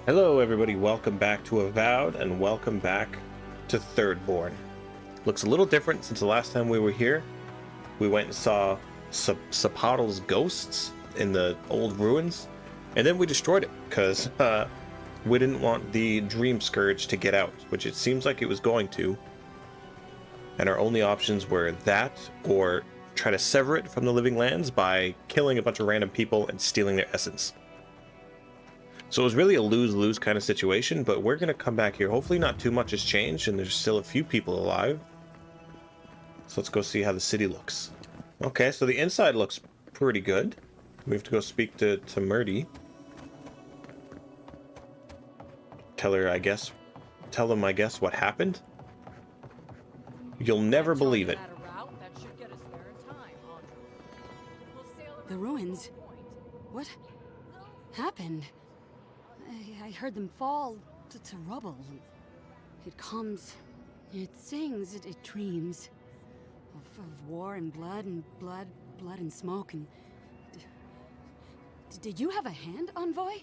Hello everybody, welcome back to Avowed and welcome back to Thirdborn. Looks a little different since the last time we were here. We went and saw Sapatal's ghosts in the old ruins, and then we destroyed it because we didn't want the Dream Scourge to get out, which it seems like it was going to. And our only options were that or try to sever it from the living lands by killing a bunch of random people and stealing their essence. So it was really a lose-lose kind of situation, but we're going to come back here. Hopefully not too much has changed, and there's still a few people alive. So let's go see how the city looks. Okay, so the inside looks pretty good. We have to go speak to Murdy. Tell them, I guess, what happened. You'll never believe it. The ruins? What happened? I heard them fall to rubble. It comes, it sings, it dreams of war and blood and smoke. And did you have a hand, Envoy?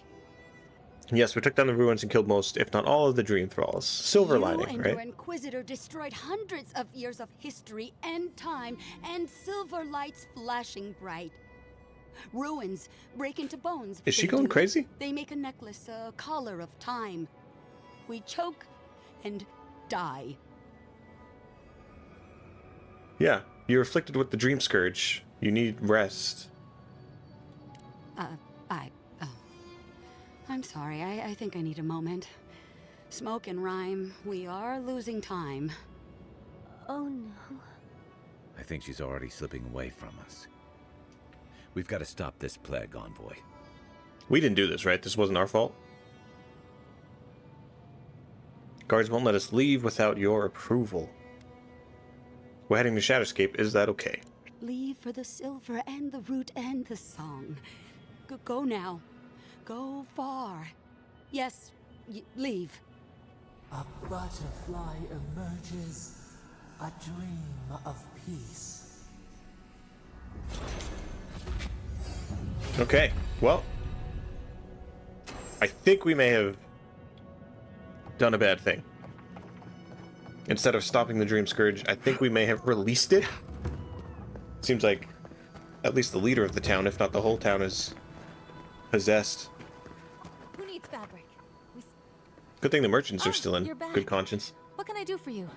Yes, we took down the ruins and killed most, if not all, of the Dream Thralls. Silver lining, and right? Your Inquisitor destroyed hundreds of years of history and time, and silver lights flashing bright. Ruins break into bones. Is she going crazy? They make a necklace, a collar of time. We choke and die. Yeah, you're afflicted with the Dream Scourge. You need rest. I'm sorry. I think I need a moment. Smoke and rhyme. We are losing time. Oh no. I think she's already slipping away from us. We've got to stop this plague, Envoy. We didn't do this, right? This wasn't our fault. Guards won't let us leave without your approval. We're heading to Shatterscape. Is that okay? Leave for the silver and the root and the song. Go now. Go far. Yes, leave. A butterfly emerges, a dream of peace. Okay, well, I think we may have done a bad thing. Instead of stopping the Dream Scourge, I think we may have released it. Seems like at least the leader of the town, if not the whole town, is possessed. Who needs fabric? Good thing the merchants are still in you're back. good conscience. What can I do for you?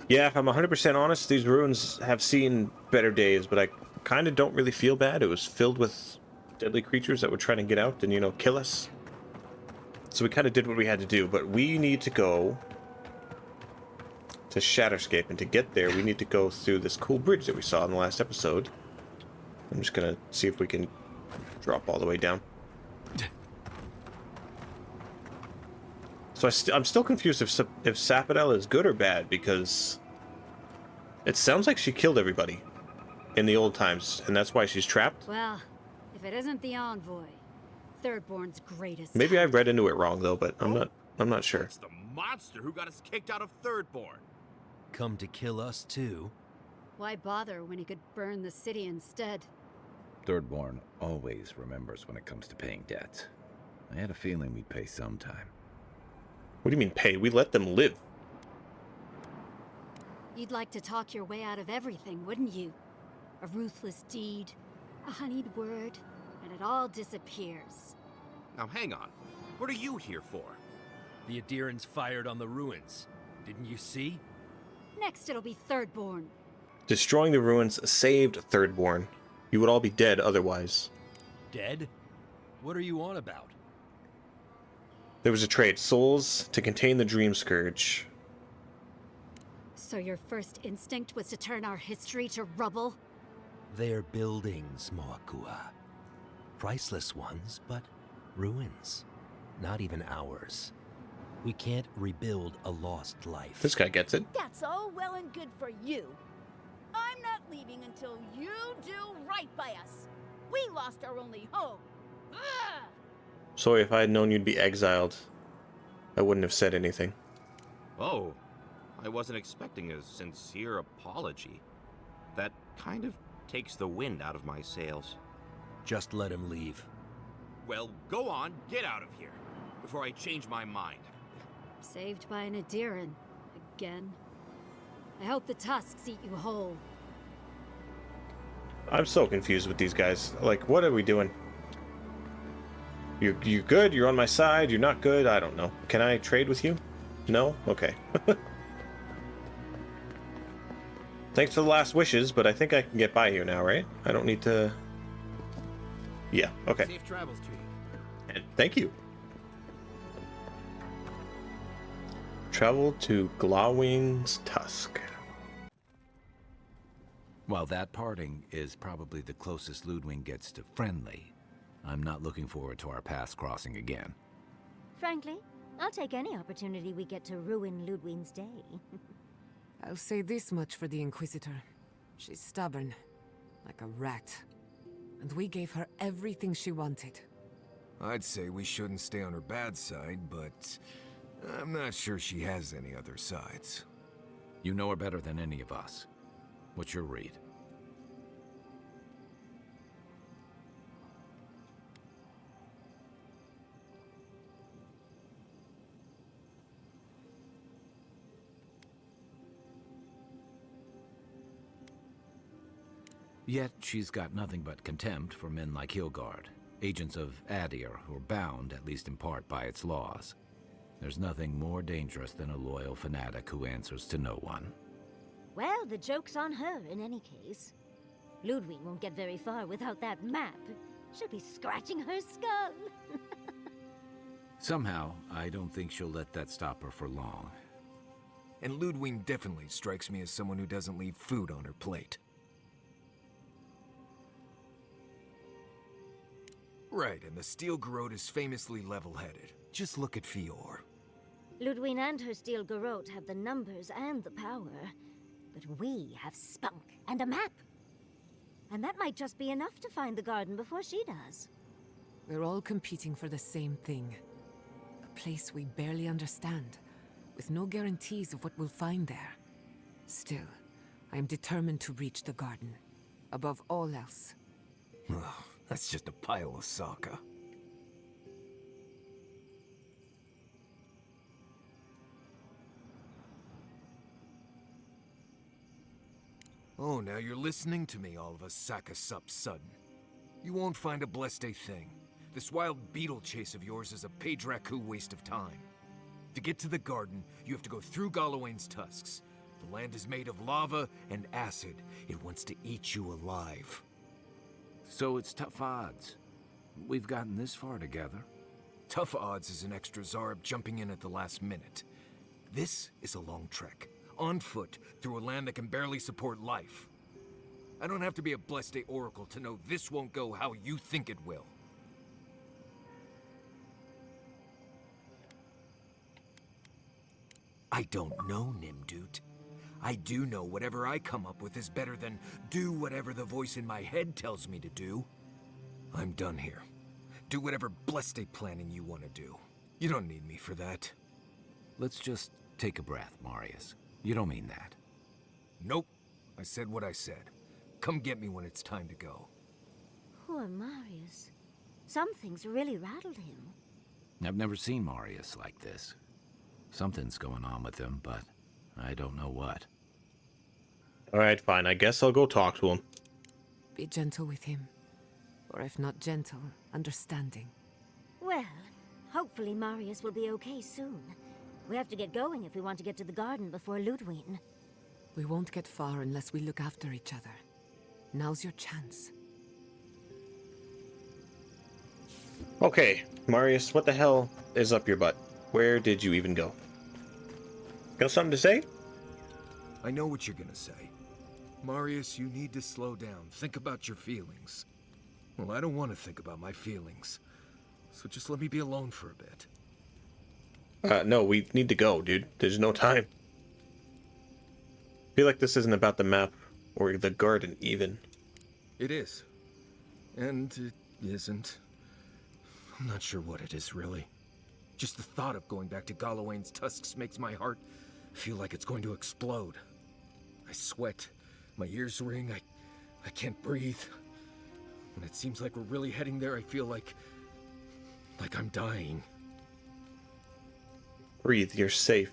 Yeah, if I'm 100% honest, these ruins have seen better days, but I kind of don't really feel bad. It was filled with deadly creatures that were trying to get out and, kill us. So we kind of did what we had to do, but we need to go to Shatterscape, and to get there, we need to go through this cool bridge that we saw in the last episode. I'm just gonna see if we can drop all the way down. So I'm still confused if Sapadel is good or bad, because it sounds like she killed everybody in the old times, and that's why she's trapped. Well, if it isn't the Envoy, Thirdborn's greatest. Maybe I read into it wrong though, but I'm not sure. It's the monster who got us kicked out of Thirdborn. Come to kill us too? Why bother when he could burn the city instead? Thirdborn always remembers when it comes to paying debts. I had a feeling we'd pay sometime. What do you mean pay? We let them live. You'd like to talk your way out of everything, wouldn't you? A ruthless deed, a honeyed word, and it all disappears. Now hang on. What are you here for? The Adherents fired on the ruins. Didn't you see? Next it'll be Thirdborn. Destroying the ruins saved Thirdborn. You would all be dead otherwise. Dead? What are you on about? There was a trade. Souls to contain the Dream Scourge. So your first instinct was to turn our history to rubble? They're buildings, Moakua. Priceless ones, but ruins. Not even ours. We can't rebuild a lost life. This guy gets it. That's all well and good for you. I'm not leaving until you do right by us. We lost our only home. Ugh! Sorry, if I had known you'd be exiled, I wouldn't have said anything. Oh, I wasn't expecting a sincere apology. That kind of takes the wind out of my sails. Just let him leave. Well, go on, get out of here. before I change my mind. Saved by an Adiran. Again. I hope the tusks eat you whole. I'm so confused with these guys. Like, what are we doing? You're good? You're on my side? You're not good? I don't know. Can I trade with you? No? Okay. Thanks for the last wishes, but I think I can get by here now, right? I don't need to... Yeah, okay. Safe travels to you. And thank you. Travel to Glawwing's Tusk. While that parting is probably the closest Ludwig gets to friendly, I'm not looking forward to our paths crossing again. Frankly, I'll take any opportunity we get to ruin Ludwig's day. I'll say this much for the Inquisitor. She's stubborn, like a rat. And we gave her everything she wanted. I'd say we shouldn't stay on her bad side, but I'm not sure she has any other sides. You know her better than any of us. What's your read? Yet she's got nothing but contempt for men like Hilgard, agents of Adir who are bound, at least in part, by its laws. There's nothing more dangerous than a loyal fanatic who answers to no one. Well, the joke's on her in any case. Ludwig won't get very far without that map. She'll be scratching her skull. Somehow, I don't think she'll let that stop her for long. And Ludwig definitely strikes me as someone who doesn't leave food on her plate. Right, and the Steel Garrote is famously level-headed. Just look at Fior. Ludwig and her Steel Garrote have the numbers and the power. But we have spunk and a map. And that might just be enough to find the garden before she does. We're all competing for the same thing. A place we barely understand, with no guarantees of what we'll find there. Still, I am determined to reach the garden, above all else. Ugh, that's just a pile of Sokka. Oh, now you're listening to me, all of a Sokka sup sudden. You won't find a blessed a thing. This wild beetle chase of yours is a Padraku waste of time. To get to the garden, you have to go through Gallowayne's tusks. The land is made of lava and acid. It wants to eat you alive. So it's tough odds. We've gotten this far together. Tough odds is an extra Zarb jumping in at the last minute. This is a long trek, on foot, through a land that can barely support life. I don't have to be a Blessed Day Oracle to know this won't go how you think it will. I don't know, Nimdut. I do know whatever I come up with is better than do whatever the voice in my head tells me to do. I'm done here. Do whatever Blessed Day planning you want to do. You don't need me for that. Let's just take a breath, Marius. You don't mean that. Nope. I said what I said. Come get me when it's time to go. Poor Marius. Some things really rattled him. I've never seen Marius like this. Something's going on with him, but I don't know what. Alright, fine. I guess I'll go talk to him. Be gentle with him. Or if not gentle, understanding. Well, hopefully Marius will be okay soon. We have to get going if we want to get to the garden before Ludwig. We won't get far unless we look after each other. Now's your chance. Okay, Marius, what the hell is up your butt? Where did you even go? Got something to say? I know what you're gonna say. Marius, you need to slow down. Think about your feelings. Well, I don't want to think about my feelings. So just let me be alone for a bit. No, we need to go, dude. There's no time. I feel like this isn't about the map or the garden, even. It is. And it isn't. I'm not sure what it is, really. Just the thought of going back to Gallowayne's tusks makes my heart feel like it's going to explode. I sweat. My ears ring. I can't breathe. When it seems like we're really heading there, I feel like I'm dying. Breathe, you're safe.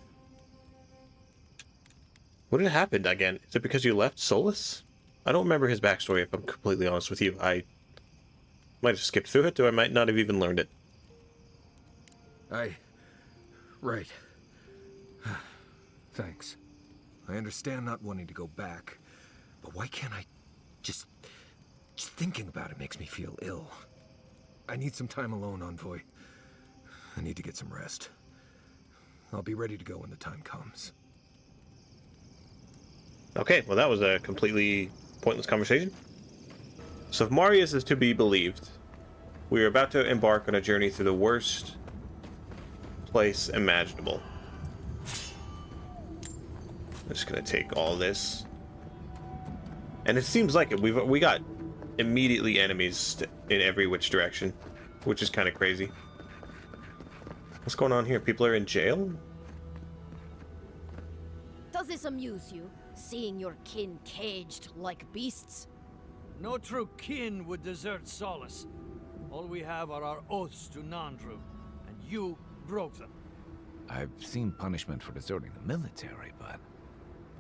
What had happened again? Is it because you left Solace? I don't remember his backstory, if I'm completely honest with you. I might have skipped through it, or I might not have even learned it. Right. Thanks. I understand not wanting to go back, but why can't I just thinking about it makes me feel ill. I need some time alone, Envoy. I need to get some rest. I'll be ready to go when the time comes. Okay, well that was a completely pointless conversation. So if Marius is to be believed, we are about to embark on a journey through the worst place imaginable. I'm just gonna take all this. And it seems like it. We got immediately enemies in every which direction, which is kind of crazy. What's going on here? People are in jail? Does this amuse you, seeing your kin caged like beasts? No true kin would desert Solace. All we have are our oaths to Nandru, and you broke them. I've seen punishment for deserting the military, but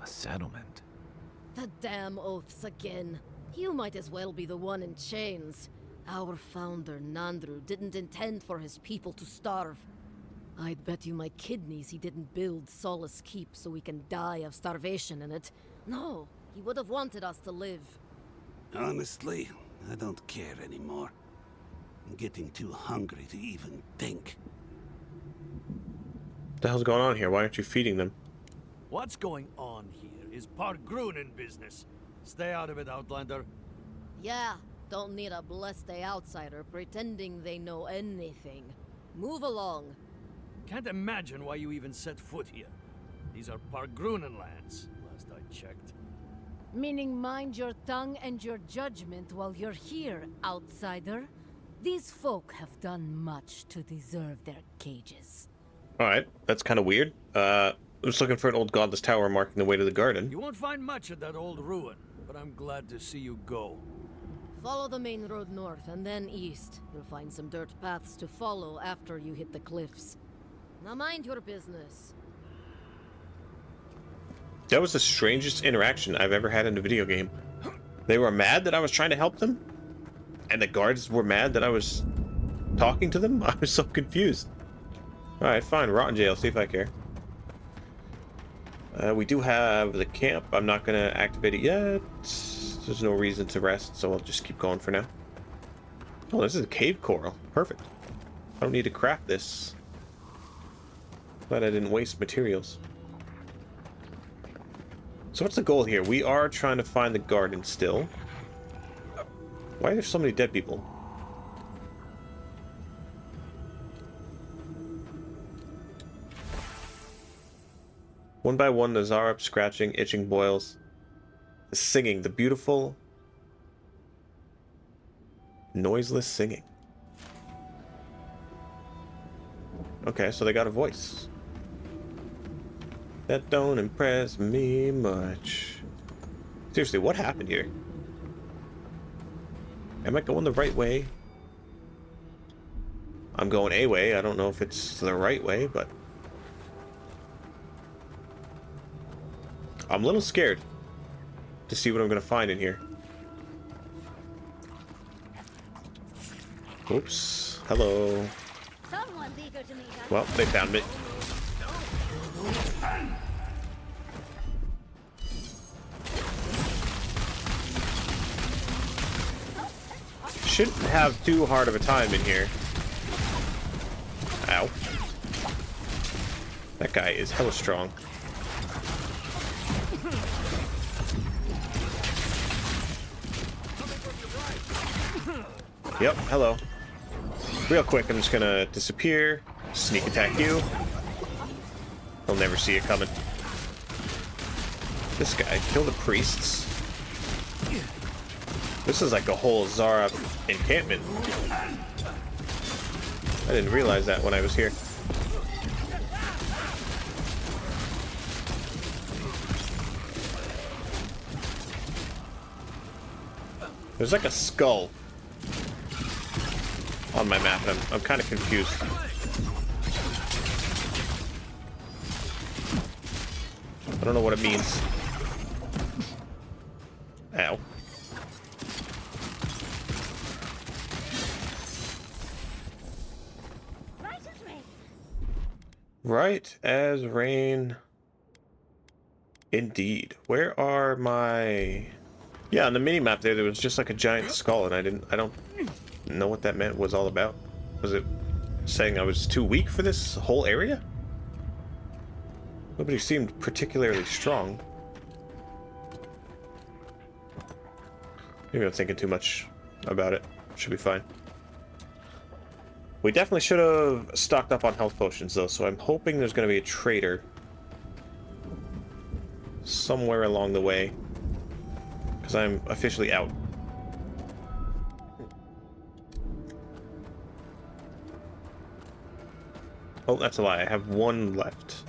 a settlement. The damn oaths again. You might as well be the one in chains. Our founder, Nandru, didn't intend for his people to starve. I'd bet you my kidneys he didn't build Solace Keep so we can die of starvation in it. No, he would have wanted us to live. Honestly, I don't care anymore. I'm getting too hungry to even think. What the hell's going on here? Why aren't you feeding them? What's going on here is Pargrunen business. Stay out of it, Outlander. Yeah, don't need a blessed outsider pretending they know anything. Move along. Can't imagine why you even set foot here. These are Pargrunen lands, last I checked. Meaning mind your tongue and your judgment while you're here, outsider. These folk have done much to deserve their cages. Alright, that's kind of weird. I'm just looking for an old godless tower marking the way to the garden. You won't find much at that old ruin, but I'm glad to see you go. Follow the main road north and then east. You'll find some dirt paths to follow after you hit the cliffs. Now mind your business. That was the strangest interaction I've ever had in a video game. They were mad that I was trying to help them, and the guards were mad that I was talking to them. I was so confused. Alright, fine. Rot in jail. See if I care. We do have the camp. I'm not going to activate it yet. There's no reason to rest, so I'll just keep going for now. Oh, this is a cave coral. Perfect. I don't need to craft this. Glad I didn't waste materials. So what's the goal here? We are trying to find the garden still. Why are there so many dead people? One by one, the Zarab scratching, itching boils. The singing, the beautiful, noiseless singing. Okay, so they got a voice. That don't impress me much. Seriously, what happened here? Am I going the right way? I'm going a way. I don't know if it's the right way, but I'm a little scared to see what I'm going to find in here. Oops. Hello. Someone's eager to meet us. Well, they found me. Shouldn't have too hard of a time in here. Ow. That guy is hella strong. Yep, hello. Real quick, I'm just gonna disappear, sneak attack you. They'll never see it coming. This guy, kill the priests. This is like a whole Zarab encampment. I didn't realize that when I was here. There's like a skull on my map, and I'm kind of confused. I don't know what it means. Ow. Right as rain. Indeed. Where are my... Yeah, on the mini-map there was just like a giant skull, and I don't know what that was all about. Was it saying I was too weak for this whole area? Nobody seemed particularly strong. Maybe I'm thinking too much about it. Should be fine. We definitely should have stocked up on health potions, though, so I'm hoping there's going to be a trader somewhere along the way, because I'm officially out. Oh, that's a lie. I have one left.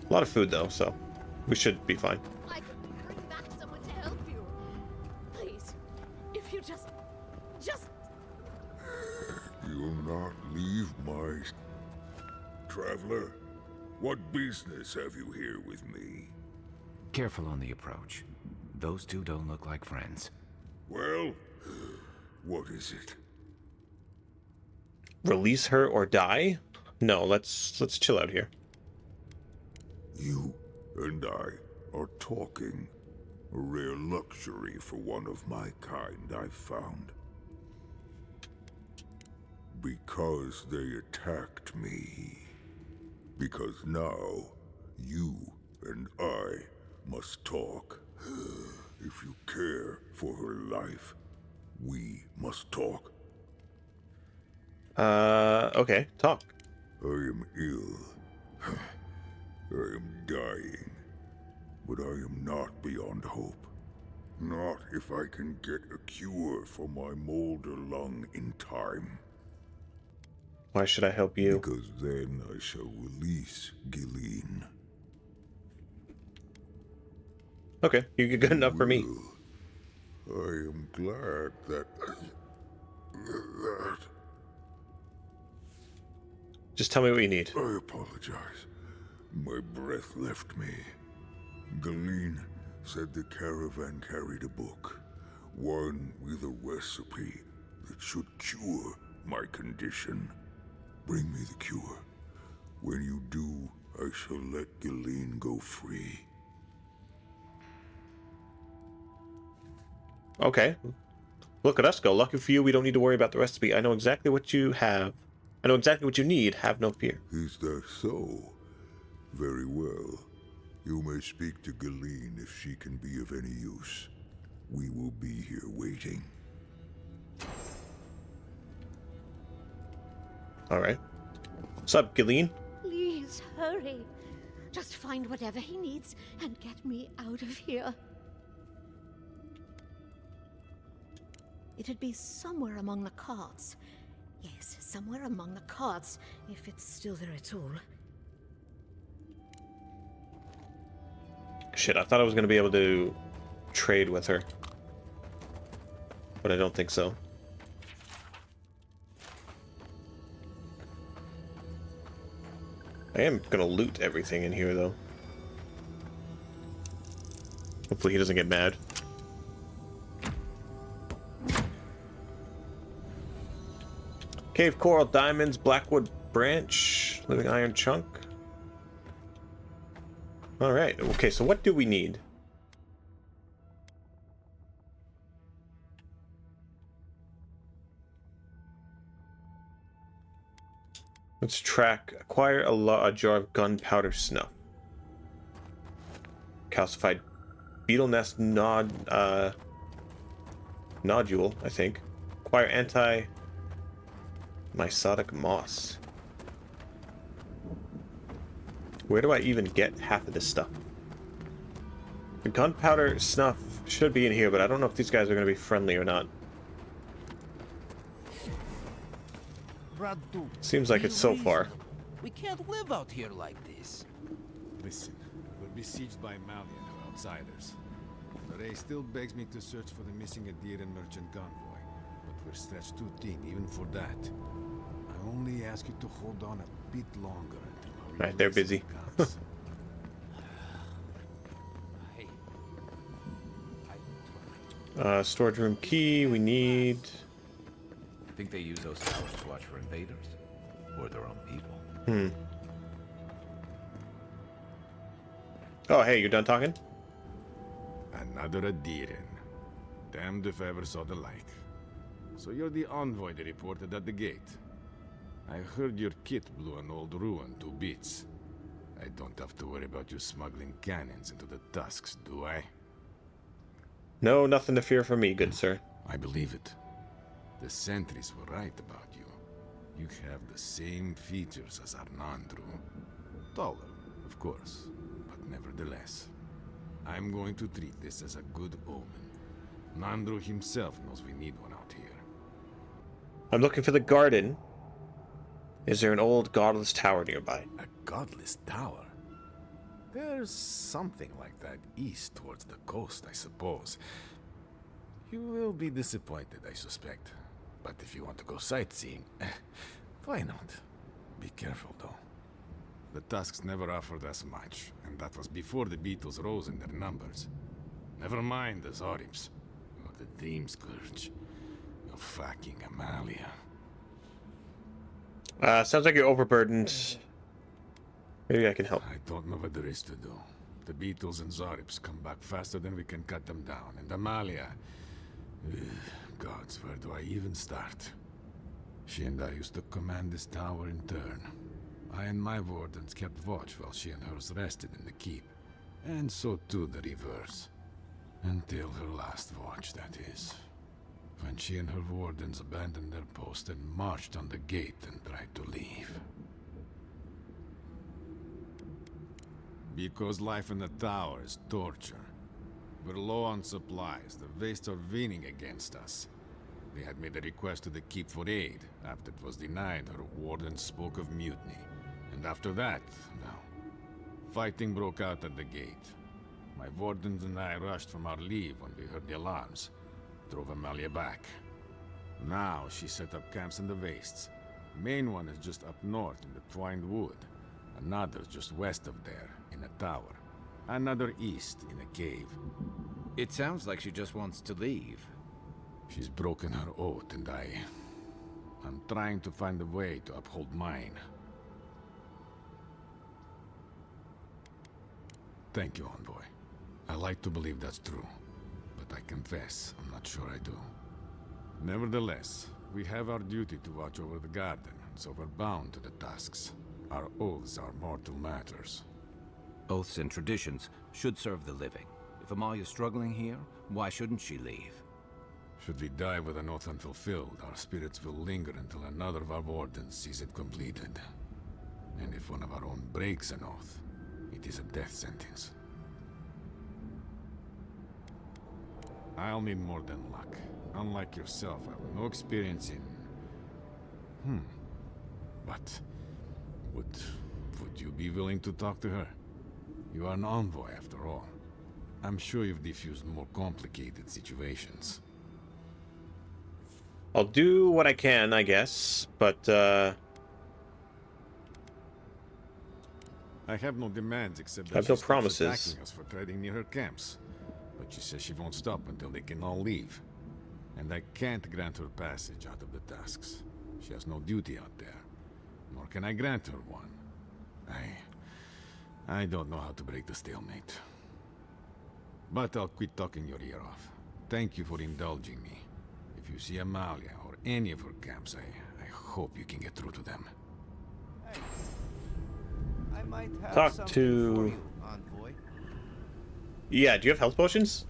A lot of food, though, so we should be fine. I could bring back someone to help you. Please, if you just... You'll not leave my... Traveler, what business have you here with me? Careful on the approach. Those two don't look like friends. Well, what is it? Release her or die? No, let's chill out here. You and I are talking. A rare luxury for one of my kind, I've found. Because they attacked me. Because now, you and I must talk. If you care for her life, we must talk. Okay, talk. I am ill. I am dying. But I am not beyond hope. Not if I can get a cure for my molder lung in time. Why should I help you? Because then I shall release Gilleen. Okay, you're good enough for me. I am glad that... Just tell me what you need. I apologize. My breath left me. Gilleen said the caravan carried a book. One with a recipe that should cure my condition. Bring me the cure. When you do, I shall let Gilleen go free. Okay. Look at us go. Lucky for you, we don't need to worry about the recipe. I know exactly what you have. I know exactly what you need. Have no fear. Is that so? Very well. You may speak to Gilleen if she can be of any use. We will be here waiting. Alright. What's up, Gilleen? Please, hurry. Just find whatever he needs and get me out of here. It'd be somewhere among the carts. Yes, somewhere among the carts, if it's still there at all. Shit, I thought I was going to be able to trade with her. But I don't think so. I am going to loot everything in here, though. Hopefully he doesn't get mad. Cave coral, diamonds, blackwood branch, living iron chunk. Alright, okay, so what do we need? Let's track. Acquire a jar of gunpowder snuff. Calcified beetle nest nodule, I think. Acquire anti-mycotic moss. Where do I even get half of this stuff? The gunpowder snuff should be in here, but I don't know if these guys are going to be friendly or not. Seems like it's so far. We can't live out here like this. Listen, we're besieged by Malian or outsiders. Ray still begs me to search for the missing Adirian merchant convoy, but we're stretched too thin even for that. I only ask you to hold on a bit longer until our Right, they're busy. comes. Storage room key, we need... Think they use those towers to watch for invaders? Or their own people? Hmm. Oh, hey, you're done talking? Another Adiran. Damned if I ever saw the like. So you're the envoy they reported at the gate. I heard your kit blew an old ruin to bits. I don't have to worry about you smuggling cannons into the tusks, do I? No, nothing to fear from me, good sir. I believe it. The sentries were right about you. You have the same features as Arnandru. Taller, of course, but nevertheless. I'm going to treat this as a good omen. Nandru himself knows we need one out here. I'm looking for the garden. Is there an old godless tower nearby? A godless tower? There's something like that east towards the coast, I suppose. You will be disappointed, I suspect. But if you want to go sightseeing, why not? Be careful, though. The Tusks never offered us much, and that was before the beetles rose in their numbers. Never mind the Zorips, or the Dream Scourge, or fucking Amalia. Sounds like you're overburdened. Maybe I can help. I don't know what there is to do. The beetles and Zorips come back faster than we can cut them down, and Amalia... gods, where do I even start? She and I used to command this tower in turn. I and my wardens kept watch while she and hers rested in the keep. And so too the reverse. Until her last watch, that is. When she and her wardens abandoned their post and marched on the gate and tried to leave. Because life in the tower is torture. We're low on supplies. The Waste are winning against us. They had made a request to the keep for aid. After it was denied, her warden spoke of mutiny. And after that, well, fighting broke out at the gate. My wardens and I rushed from our leave when we heard the alarms. Drove Amalia back. Now she set up camps in the wastes. Main one is just up north in the Twined Wood. Another just west of there, in a tower. Another east, in a cave. It sounds like she just wants to leave. She's broken her oath, and I'm trying to find a way to uphold mine. Thank you, Envoy. I like to believe that's true, but I confess I'm not sure I do. Nevertheless, we have our duty to watch over the garden, so we're bound to the tasks. Our oaths are mortal matters. Oaths and traditions should serve the living. If Amalia's struggling here, why shouldn't she leave? Should we die with an oath unfulfilled, our spirits will linger until another of our wardens sees it completed. And if one of our own breaks an oath, it is a death sentence. I'll need more than luck. Unlike yourself, I have no experience in... But... Would you be willing to talk to her? You are an envoy, after all. I'm sure you've diffused more complicated situations. I'll do what I can, I guess, but, I have no demands except that I have no she stops promises. attacking us for treading near her camps. But she says she won't stop until they can all leave. And I can't grant her passage out of the tasks. She has no duty out there. Nor can I grant her one. I don't know how to break the stalemate. But I'll quit talking your ear off. Thank you for indulging me. If you see Amalia or any of her camps, I hope you can get through to them. Hey, I might have talk something to... for you, envoy. Yeah, do you have health potions?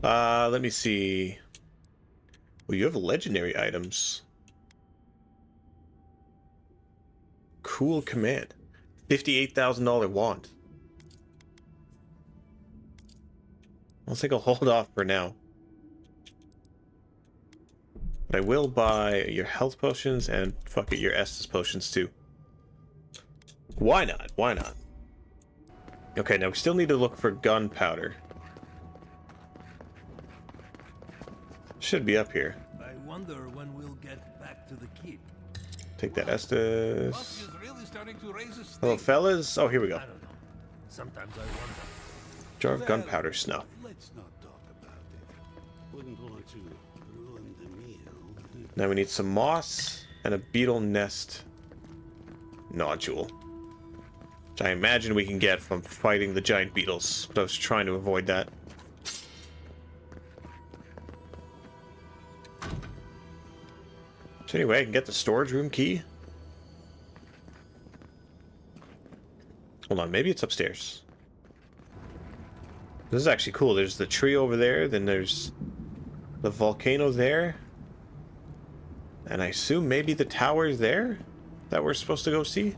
Let me see. Well, you have legendary items. Cool command. $58,000 wand. I think I'll hold off for now. But I will buy your health potions and fuck it, your Estus potions too. Why not? Why not? Okay, now we still need to look for gunpowder. Should be up here. I wonder when we'll get back to the keep. Take that Estes. Mafia is really starting to raise a stink. Hello, fellas. Oh, here we go. I don't know. Sometimes I wonder. Jar of gunpowder snuff. Let's not talk about it. Wouldn't want to ruin the meal. Now we need some moss and a beetle nest nodule. Which I imagine we can get from fighting the giant beetles, but I was trying to avoid that. So anyway, I can get the storage room key. Hold on, maybe it's upstairs. This is actually cool. There's the tree over there, then there's the volcano there. And I assume maybe the tower's there that we're supposed to go see.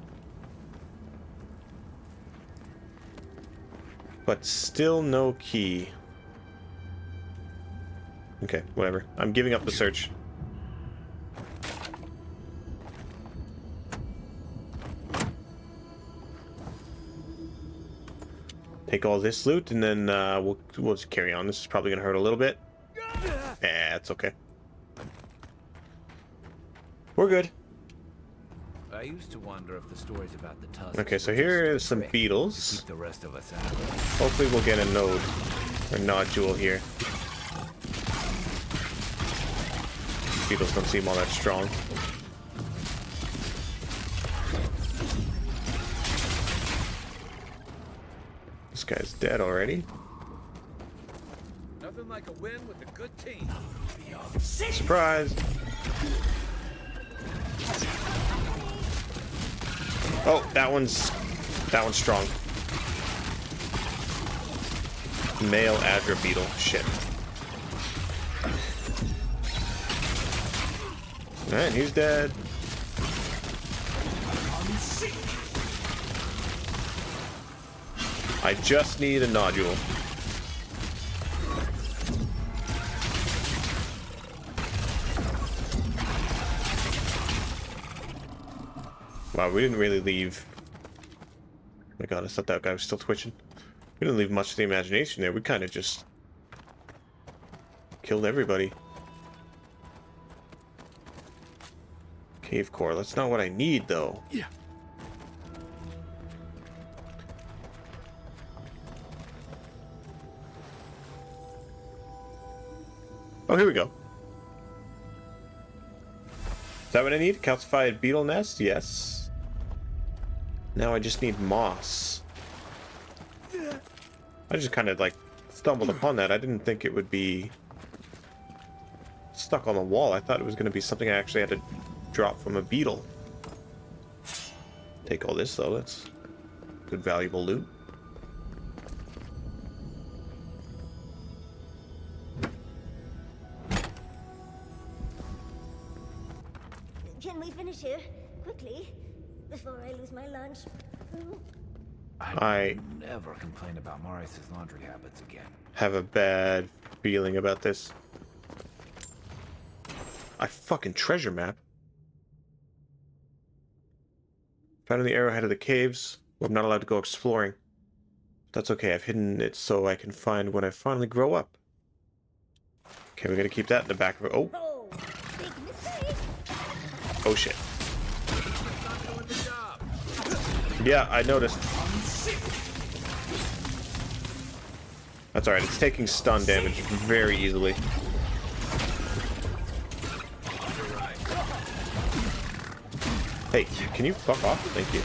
But still no key. Okay, whatever. I'm giving up the search. Take all this loot, and then we'll just carry on. This is probably going to hurt a little bit. It's okay. We're good. I used to wonder if the stories about the tusks. Okay, so here is some beetles. Keep the rest of us out. Hopefully we'll get a node or nodule here. Beetles don't seem all that strong. This guy's dead already. Nothing like a win with a good team. Surprise! Oh, that one's strong. Male Adra beetle. Shit. Alright, he's dead. I just need a nodule. Wow, we didn't really leave. Oh my god, I thought that guy was still twitching. We didn't leave much to the imagination there. We kind of just killed everybody. Cave core. That's not what I need, though. Yeah. Oh, here we go. Is that what I need? Calcified beetle nest? Yes. Now I just need moss. I just kind of like stumbled upon that. I didn't think it would be stuck on the wall. I thought it was going to be something I actually had to drop from a beetle. Take all this though. That's good valuable loot. Can we finish here? Quickly? Before I lose my lunch? I never complain about Marius' laundry habits again. Have a bad feeling about this. I fucking treasure map. Found in the arrowhead of the caves. Well, I'm not allowed to go exploring. That's okay. I've hidden it so I can find when I finally grow up. Okay, we're gonna keep that in the back of it. Oh. Oh shit. Yeah, I noticed. That's alright, it's taking stun damage very easily. Hey, can you fuck off? Thank you.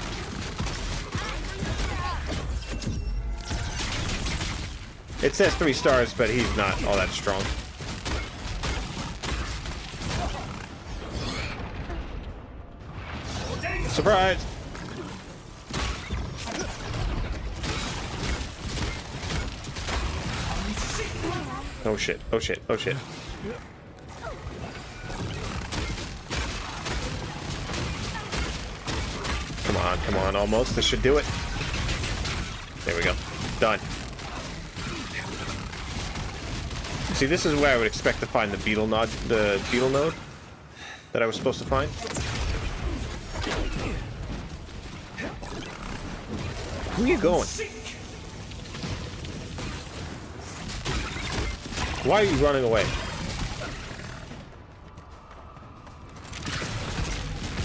It says 3 stars, but he's not all that strong. Surprise! Oh shit, oh shit, oh shit. Come on, almost. This should do it. There we go. Done. See, this is where I would expect to find the beetle node that I was supposed to find. Where are you going? Why are you running away?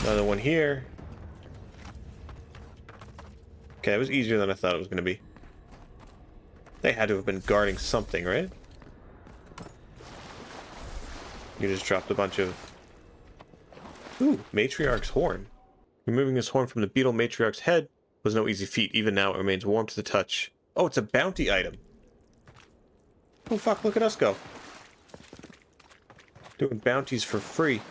Another one here. Okay, it was easier than I thought it was going to be. They had to have been guarding something, right? You just dropped a bunch of... Ooh, Matriarch's horn. Removing this horn from the beetle Matriarch's head was no easy feat. Even now, it remains warm to the touch. Oh, it's a bounty item. Oh, fuck, look at us go. Doing bounties for free.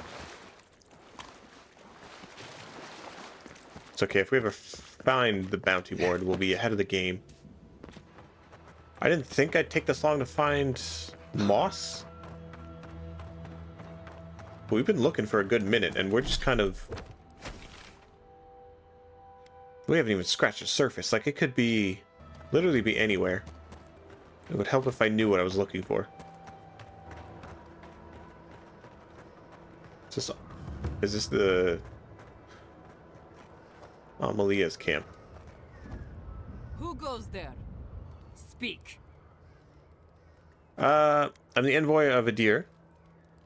It's okay, if we ever find the bounty ward, we'll be ahead of the game. I didn't think I'd take this long to find moss. But we've been looking for a good minute, and we're just kind of... We haven't even scratched the surface. Like, it could be... literally be anywhere. It would help if I knew what I was looking for. Is this the... Amalia's camp? Who goes there? Speak. I'm the envoy of Adir.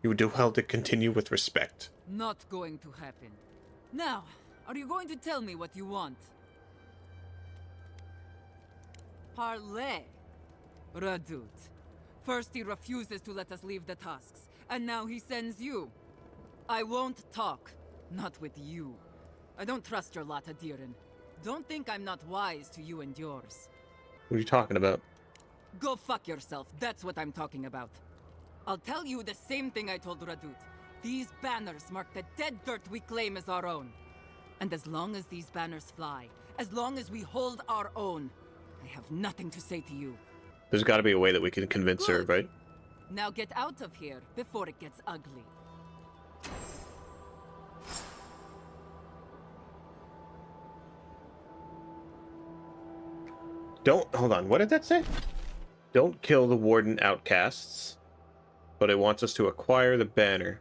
You would do well to continue with respect. Not going to happen. Now, are you going to tell me what you want? Parley. Radut. First he refuses to let us leave the tusks, and now he sends you. I won't talk. Not with you. I don't trust your lot, Adirin. Don't think I'm not wise to you and yours. What are you talking about? Go fuck yourself, that's what I'm talking about. I'll tell you the same thing I told Radut. These banners mark the dead dirt we claim as our own. And as long as these banners fly, as long as we hold our own, I have nothing to say to you. There's got to be a way that we can convince her, right? Now get out of here before it gets ugly. Hold on, what did that say? Don't kill the Warden outcasts, but it wants us to acquire the banner.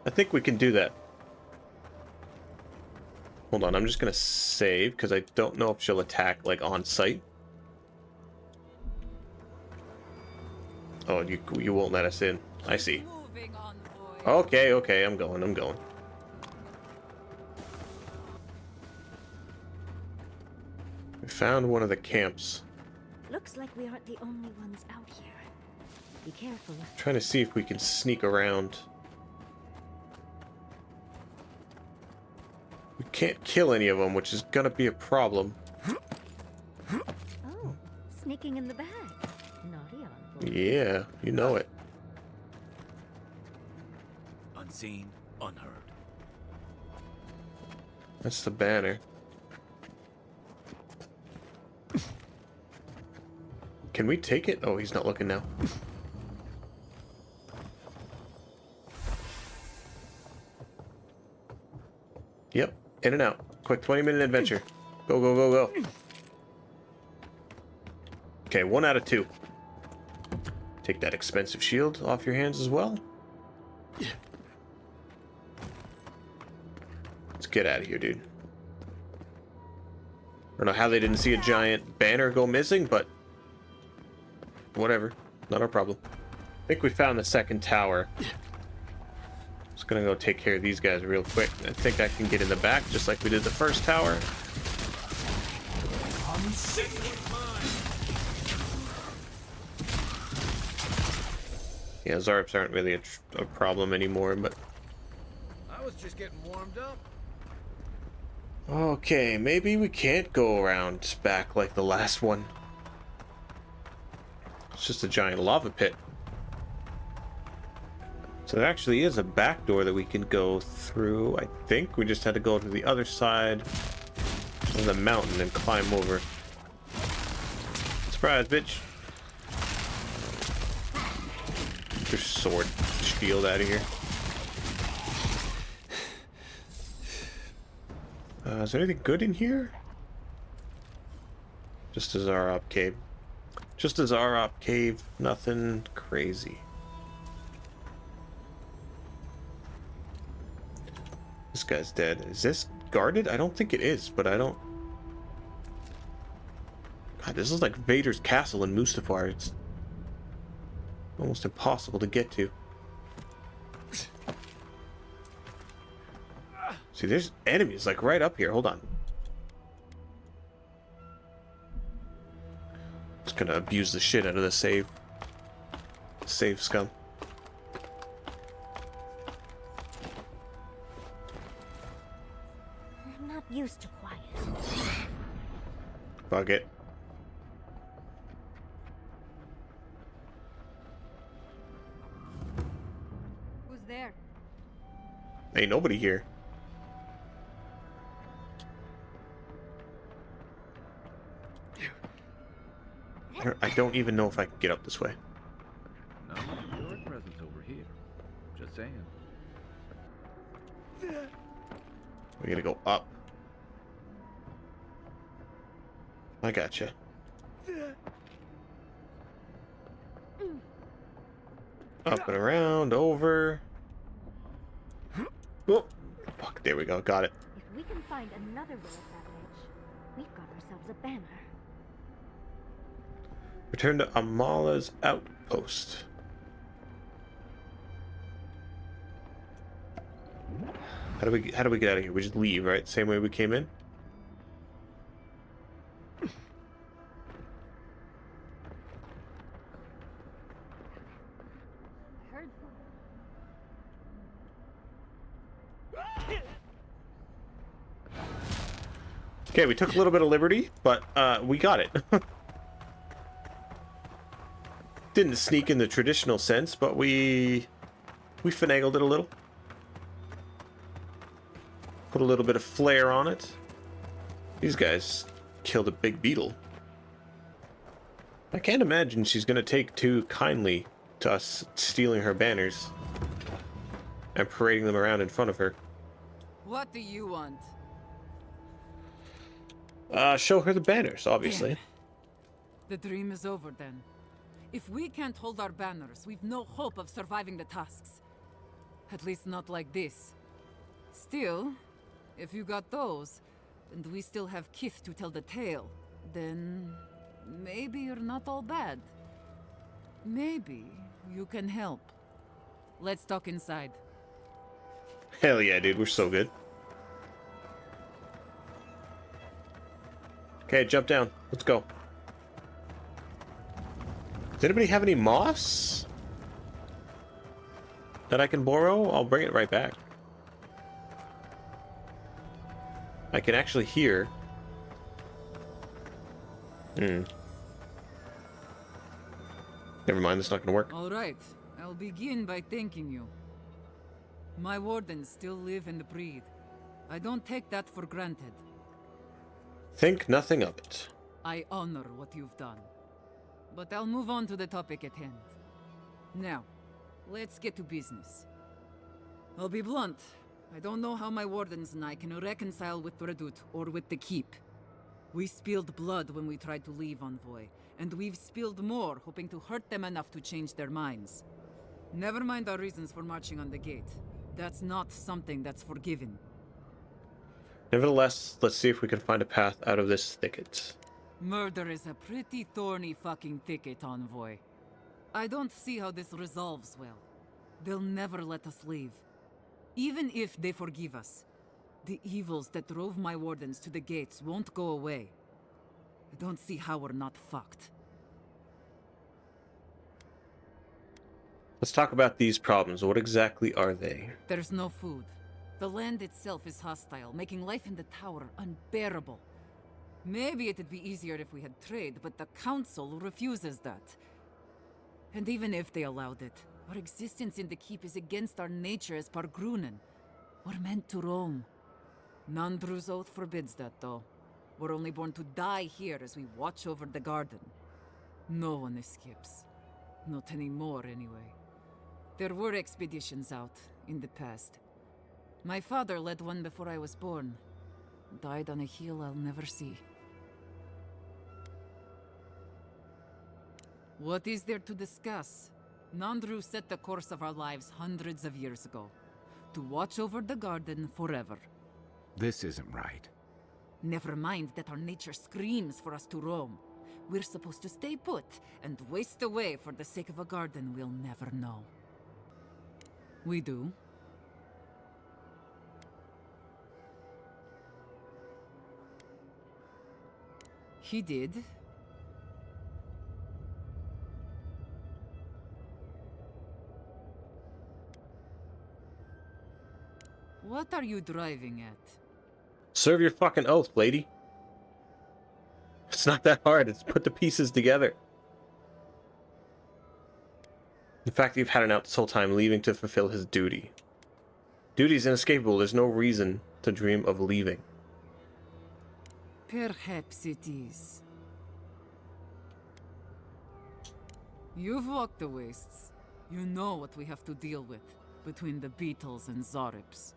I think we can do that. Hold on, I'm just gonna save, because I don't know if she'll attack, like, on site. Oh, you won't let us in. I see. Okay, I'm going. We found one of the camps. Looks like we aren't the only ones out here. Be careful. Trying to see if we can sneak around. We can't kill any of them, which is gonna be a problem. Oh, sneaking in the bag. Naughty envoy. Yeah, you know it. Unseen, unheard. That's the banner. Can we take it? Oh, he's not looking now. Yep, in and out. Quick 20-minute adventure. Go, go, go, go. Okay, 1 out of 2. Take that expensive shield off your hands as well. Let's get out of here, dude. I don't know how they didn't see a giant banner go missing, but whatever. Not our problem. I think we found the second tower. Just gonna go take care of these guys real quick. I think I can get in the back just like we did the first tower. Yeah, Zarps aren't really a problem anymore, but... I was just getting warmed up. Okay, maybe we can't go around back like the last one. It's just a giant lava pit. So there actually is a back door that we can go through. I think we just had to go to the other side of the mountain and climb over. Surprise, bitch. Get your sword shield out of here. Is there anything good in here? Just a Zarop cave. Just a Zarop cave. Nothing crazy. This guy's dead. Is this guarded? I don't think it is, but I don't... God, this is like Vader's castle in Mustafar. It's almost impossible to get to. See, there's enemies like right up here. Hold on. Just gonna abuse the shit out of the save scum. I'm not used to quiet. Fuck it. Who's there? Ain't nobody here. I don't even know if I can get up this way. No, your presence over here. Just saying. We gotta go up. I gotcha. Up and around, over. Oh, fuck, there we go, got it. If we can find another way at that edge, we've got ourselves a banner. Return to Amala's outpost. How do we get out of here? We just leave, right? Same way we came in? Okay, we took a little bit of liberty, but we got it. Didn't sneak in the traditional sense, but we finagled it a little. Put a little bit of flair on it. These guys killed a big beetle. I can't imagine she's gonna take too kindly to us stealing her banners and parading them around in front of her. What do you want? Show her the banners, obviously. Damn. The dream is over then. If we can't hold our banners, we've no hope of surviving the tasks. At least not like this. Still, if you got those, and we still have Kith to tell the tale, then maybe you're not all bad. Maybe you can help. Let's talk inside. Hell yeah, dude, we're so good. Okay, jump down. Let's go. Does anybody have any moss that I can borrow? I'll bring it right back. I can actually hear. Never mind, that's not gonna work. All right, I'll begin by thanking you. My wardens still live and breathe. I don't take that for granted. Think nothing of it. I honor what you've done. But I'll move on to the topic at hand. Now, let's get to business. I'll be blunt. I don't know how my wardens and I can reconcile with Redoute or with the Keep. We spilled blood when we tried to leave Envoy, and we've spilled more hoping to hurt them enough to change their minds. Never mind our reasons for marching on the gate. That's not something that's forgiven. Nevertheless, let's see if we can find a path out of this thicket. Murder is a pretty thorny fucking thicket, Envoy. I don't see how this resolves well. They'll never let us leave. Even if they forgive us, the evils that drove my wardens to the gates won't go away. I don't see how we're not fucked. Let's talk about these problems. What exactly are they? There's no food. The land itself is hostile, making life in the tower unbearable. Maybe it'd be easier if we had trade, but the Council refuses that. And even if they allowed it, our existence in the Keep is against our nature as Pargrunen. We're meant to roam. Nandru's oath forbids that, though. We're only born to die here as we watch over the garden. No one escapes. Not anymore, anyway. There were expeditions out, in the past. My father led one before I was born. Died on a hill I'll never see. What is there to discuss? Nandru set the course of our lives hundreds of years ago. To watch over the garden forever. This isn't right. Never mind that our nature screams for us to roam. We're supposed to stay put and waste away for the sake of a garden we'll never know. We do. He did. What are you driving at? Serve your fucking oath, lady. It's not that hard. It's put the pieces together. The fact that you've had it out this whole time, leaving to fulfill his duty. Duty is inescapable. There's no reason to dream of leaving. Perhaps it is. You've walked the wastes. You know what we have to deal with between the beetles and Zarips.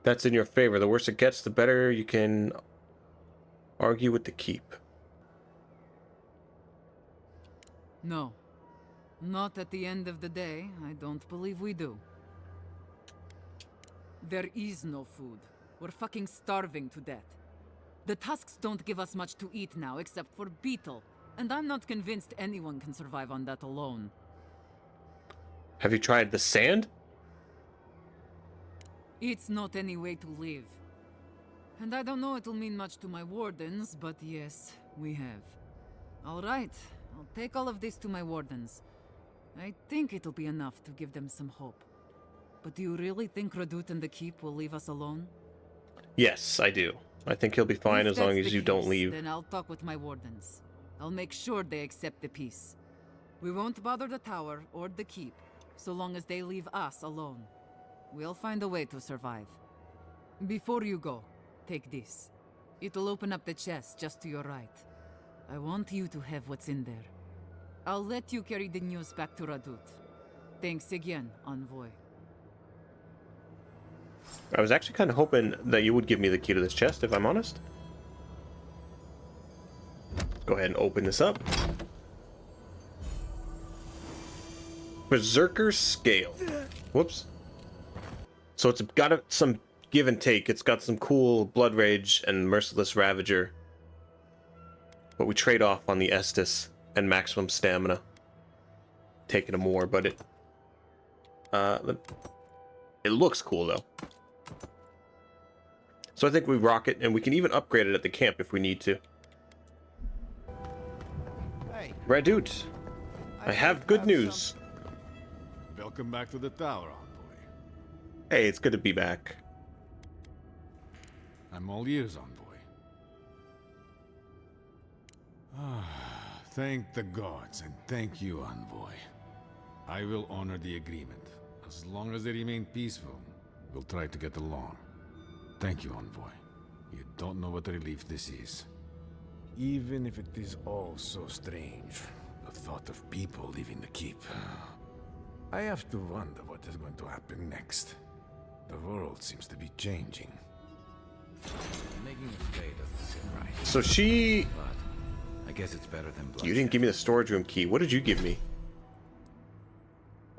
That's in your favor. The worse it gets, the better you can argue with the keep. No. Not at the end of the day. I don't believe we do. There is no food. We're fucking starving to death. The tusks don't give us much to eat now except for beetle. And I'm not convinced anyone can survive on that alone. Have you tried the sand? It's not any way to live. And I don't know it'll mean much to my wardens, but yes, we have. Alright, I'll take all of this to my wardens. I think it'll be enough to give them some hope. But do you really think Radut and the Keep will leave us alone? Yes, I do. I think he'll be fine as long as you don't leave. Then I'll talk with my wardens. I'll make sure they accept the peace. We won't bother the tower or the Keep, so long as they leave us alone. We'll find a way to survive. Before you go, take this. It'll open up the chest just to your right. I want you to have what's in there. I'll let you carry the news back to Radut. Thanks again, Envoy. I was actually kind of hoping that you would give me the key to this chest, if I'm honest. Go ahead and open this up. Berserker Scale. Whoops. So it's got some give and take. It's got some cool Blood Rage and Merciless Ravager. But we trade off on the Estus and maximum stamina. Taking a more, but it looks cool though. So I think we rock it, and we can even upgrade it at the camp if we need to. Hey. Radut, I have good news. Welcome back to the tower, Envoy. Hey, it's good to be back. I'm all ears, Envoy. Thank the gods, and thank you, Envoy. I will honor the agreement. As long as they remain peaceful, we'll try to get along. Thank you, Envoy. You don't know what a relief this is. Even if it is all so strange, the thought of people leaving the keep. I have to wonder what is going to happen next. The world seems to be changing. Making a stay doesn't seem right. So she... But I guess it's better than bloodshed. You didn't give me the storage room key. What did you give me?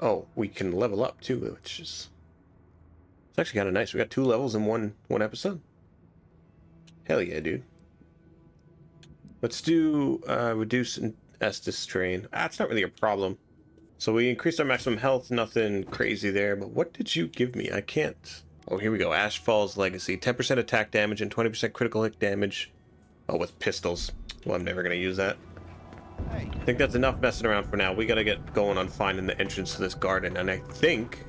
Oh, we can level up too, which is... It's actually kind of nice. We got 2 levels in one episode. Hell yeah, dude. Let's do reduce Estus strain. It's not really a problem. So we increased our maximum health. Nothing crazy there. But what did you give me? I can't... Oh, here we go. Ashfall's Legacy. 10% attack damage and 20% critical hit damage. Oh, with pistols. Well, I'm never going to use that. Hey. I think that's enough messing around for now. We got to get going on finding the entrance to this garden. And I think...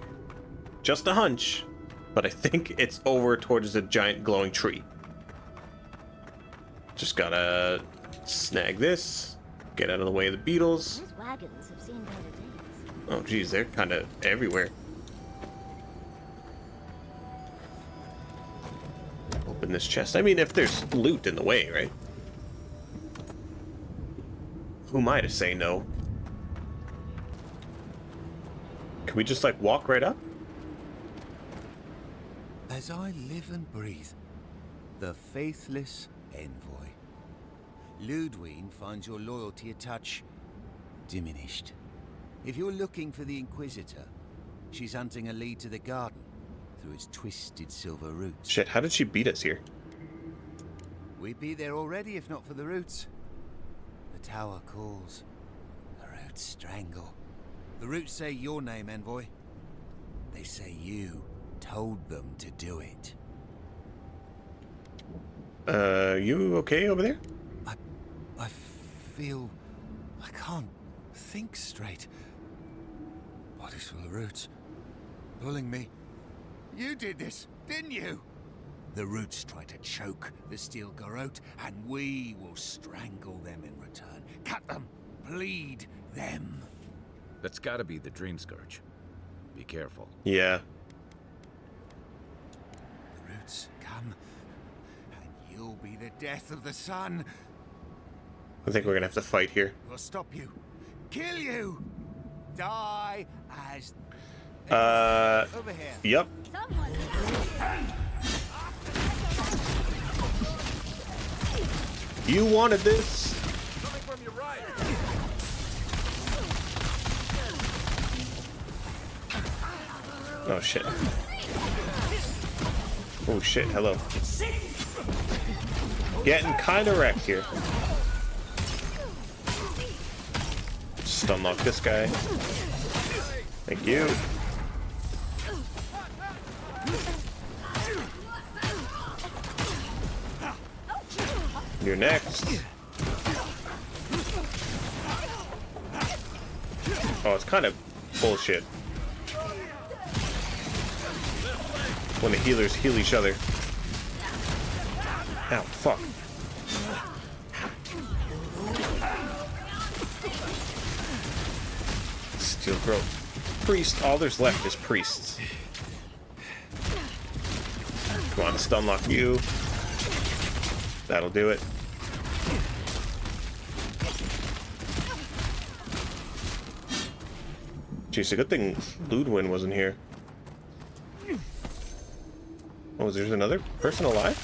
Just a hunch... But I think it's over towards the giant glowing tree. Just gotta snag this. Get out of the way of the beetles. Those wagons have seen better days. Oh geez, they're kind of everywhere. Open this chest. I mean, if there's loot in the way, right? Who am I to say no? Can we just like walk right up? As I live and breathe, the faithless envoy. Ludwine finds your loyalty a touch diminished. If you're looking for the Inquisitor, she's hunting a lead to the garden through its twisted silver roots. Shit, how did she beat us here? We'd be there already if not for the roots. The tower calls. The roots strangle. The roots say your name, envoy. They say you told them to do it. You okay over there? I feel... I can't think straight. Body's full of roots. Pulling me. You did this, didn't you? The roots try to choke the steel garrote, and we will strangle them in return. Cut them. Bleed them. That's gotta be the Dream Scourge. Be careful. Yeah. The roots come, and you'll be the death of the sun. I think we're gonna have to fight here. We'll stop you. Kill you. Die as... Over here. Yep. You wanted this. Coming from your right. Oh shit. Oh shit, hello. Getting kinda wrecked here. Stun lock this guy. Thank you. You're next. Oh, it's kind of bullshit when the healers heal each other. Ow, fuck. Steel growth. Priest, all there's left is priests. Come on, stun lock you. That'll do it. Jeez, a good thing Ludwin wasn't here. Oh, there's another person alive?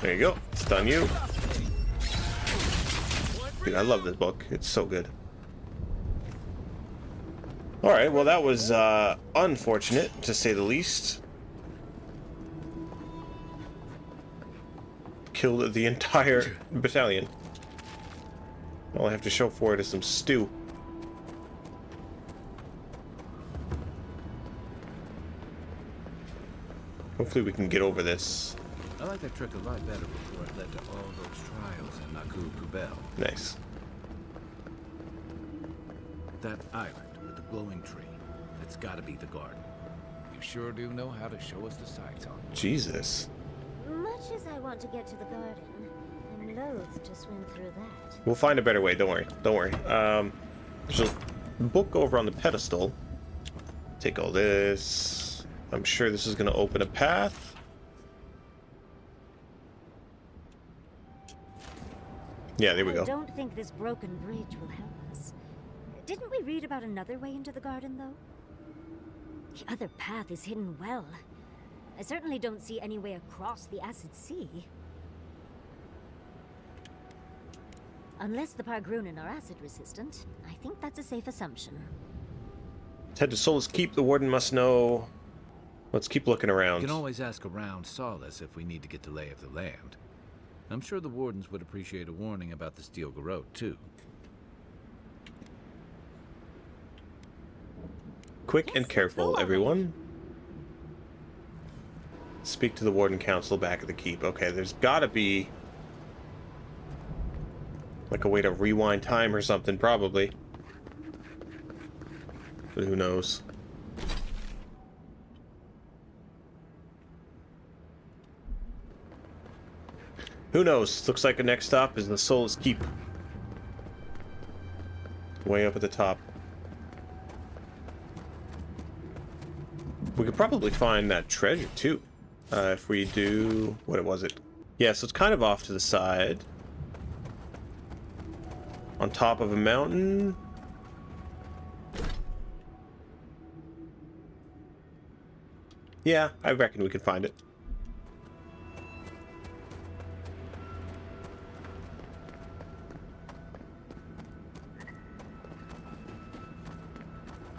There you go. Stun you. Dude, I love this book. It's so good. Alright, well that was unfortunate, to say the least. Killed the entire battalion. All I have to show for it is some stew. Hopefully we can get over this. I like that trick a lot better before it led to all those trials in Naku Kubel. Nice. That island with the glowing tree. It's gotta be the garden. You sure do know how to show us the sights on it. Jesus. Much as I want to get to the garden, I'm loath to swim through that. We'll find a better way, don't worry. Don't worry. There's a book over on the pedestal. Take all this. I'm sure this is gonna open a path. Yeah, there we go. I don't think this broken bridge will help us. Didn't we read about another way into the garden, though? The other path is hidden well. I certainly don't see any way across the Acid Sea. Unless the Pargrunen are acid-resistant, I think that's a safe assumption. Let's head to Solace Keep. The warden must know. Let's keep looking around. We can always ask around Solace if we need to get the lay of the land. I'm sure the wardens would appreciate a warning about the steel garrote, too. Quick and careful, everyone. Speak to the Warden Council back at the keep. Okay, there's gotta be like a way to rewind time or something, probably. But who knows? Who knows? Looks like the next stop is the Solace Keep. Way up at the top. We could probably find that treasure too, if we do... what was it? Yeah, so it's kind of off to the side. On top of a mountain. Yeah, I reckon we could find it.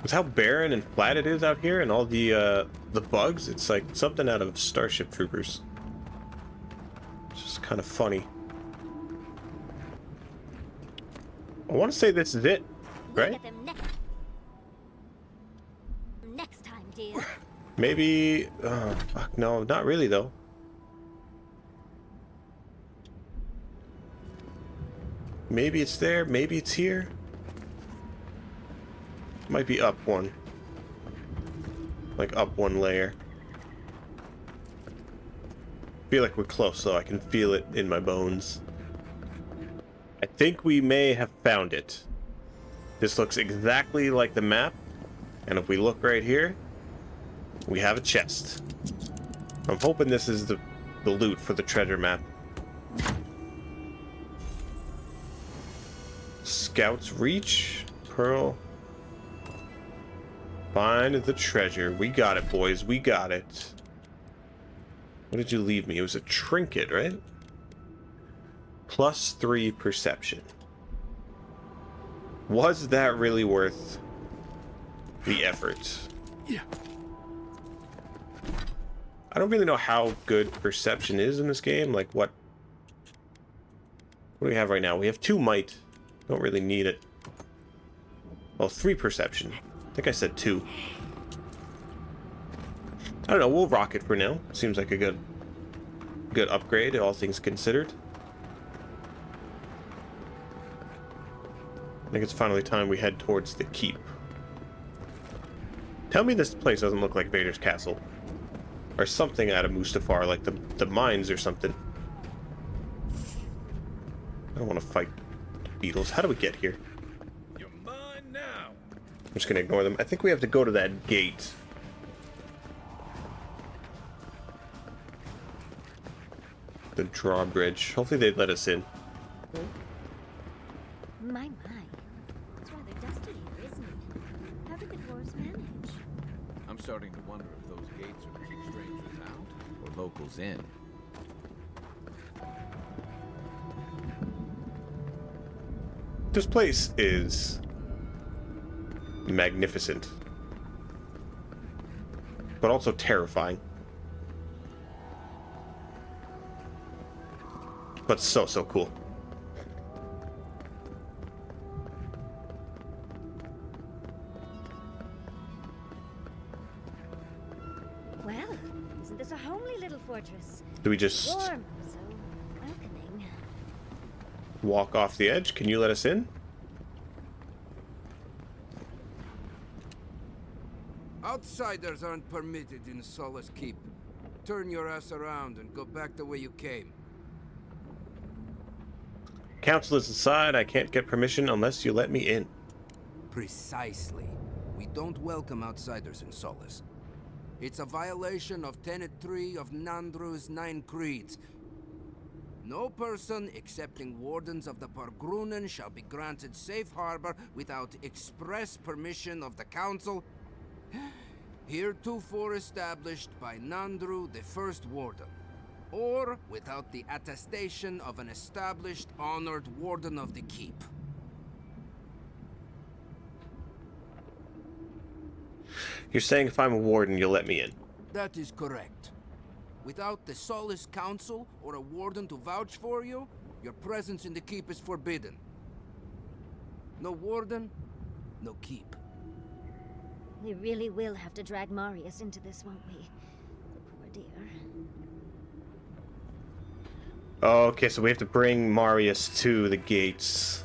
With how barren and flat it is out here, and all the bugs, it's like something out of Starship Troopers. It's just kind of funny. I want to say this is it, right? dear. Maybe... fuck, no, not really, though. Maybe it's there, maybe it's here. Might be up one. Like up one layer. Feel like we're close, though. I can feel it in my bones. I think we may have found it. This looks exactly like the map. And if we look right here, we have a chest. I'm hoping this is the loot for the treasure map. Scouts reach. Pearl. Find the treasure. We got it, boys. We got it. What did you leave me? It was a trinket, right? +3 perception. Was that really worth the effort? Yeah. I don't really know how good perception is in this game. Like, what do we have right now? We have 2 might. Don't really need it. Well, 3 perception. I think I said 2. I don't know. We'll rock it for now. Seems like a good upgrade, all things considered. I think it's finally time we head towards the keep. Tell me this place doesn't look like Vader's castle. Or something out of Mustafar, like the mines or something. I don't want to fight beetles. How do we get here? You're mine now. I'm just gonna ignore them. I think we have to go to that gate. The drawbridge. Hopefully they'd let us in. My. It's rather dusty here, isn't it? How did the dwarves manage? I'm starting to wonder if those gates are to keep strangers out or locals in. This place is magnificent, but also terrifying. But so cool. Well, isn't this a homely little fortress? Do we just Warm, so welcoming. walk off the edge? Can you let us in? Outsiders aren't permitted in Solace Keep. Turn your ass around and go back the way you came. Council is inside. I can't get permission unless you let me in. Precisely. We don't welcome outsiders in Solace. It's a violation of Tenet 3 of Nandru's 9 creeds. No person excepting wardens of the Pargrunen shall be granted safe harbor without express permission of the Council, heretofore established by Nandru, the First Warden, or without the attestation of an established, honored Warden of the Keep. You're saying if I'm a warden, you'll let me in? That is correct. Without the Solace Council or a Warden to vouch for you, your presence in the Keep is forbidden. No Warden, no Keep. We really will have to drag Marius into this, won't we? The poor dear. Okay, so we have to bring Marius to the gates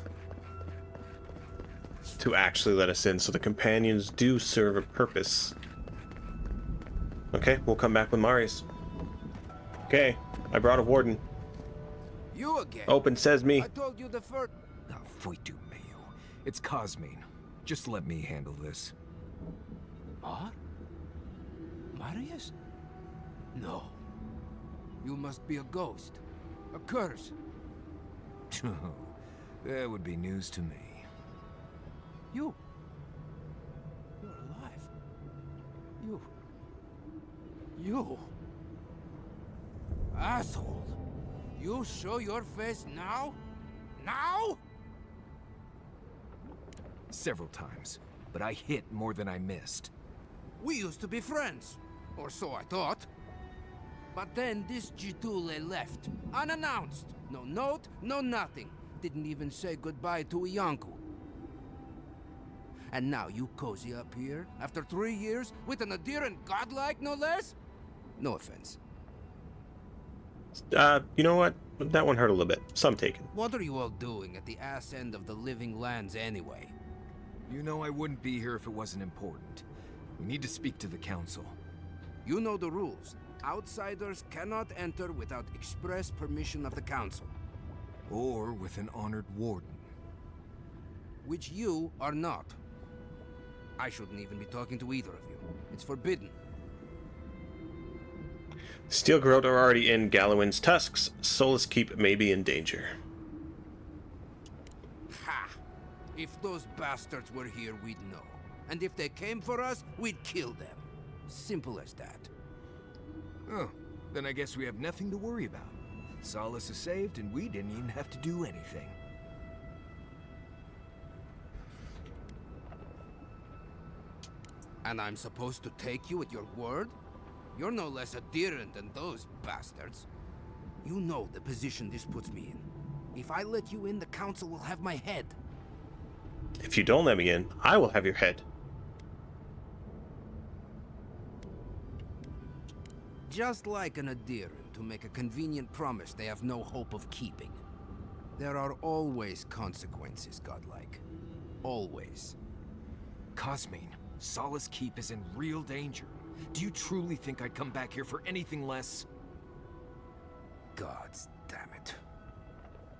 to actually let us in, so the companions do serve a purpose. Okay, we'll come back with Marius. Okay, I brought a warden. You again? Open sesame. I told you the first... Oh, Foitu Mayo. It's Cosmine. Just let me handle this. Marius? No. You must be a ghost. A curse. That would be news to me. You're alive. You... Asshole. You show your face now? Now? Several times, but I hit more than I missed. We used to be friends. Or so I thought. But then this Jitule left. Unannounced. No note, no nothing. Didn't even say goodbye to Iancu. And now you cozy up here, after 3 years, with an adherent godlike, no less? No offense. You know what? That one hurt a little bit. Some taken. What are you all doing at the ass end of the living lands anyway? You know I wouldn't be here if it wasn't important. We need to speak to the council. You know the rules. Outsiders cannot enter without express permission of the council. Or with an honored warden. Which you are not. I shouldn't even be talking to either of you. It's forbidden. Steel Garrote are already in Gallowin's tusks. Solace Keep may be in danger. Ha! If those bastards were here, we'd know. And if they came for us, we'd kill them. Simple as that. Oh, then I guess we have nothing to worry about. Solace is saved, and we didn't even have to do anything. And I'm supposed to take you at your word? You're no less adherent than those bastards. You know the position this puts me in. If I let you in, the council will have my head. If you don't let me in, I will have your head. Just like an adherent to make a convenient promise they have no hope of keeping. There are always consequences, godlike. Always. Cosmine, Solace Keep is in real danger. Do you truly think I'd come back here for anything less? Gods damn it.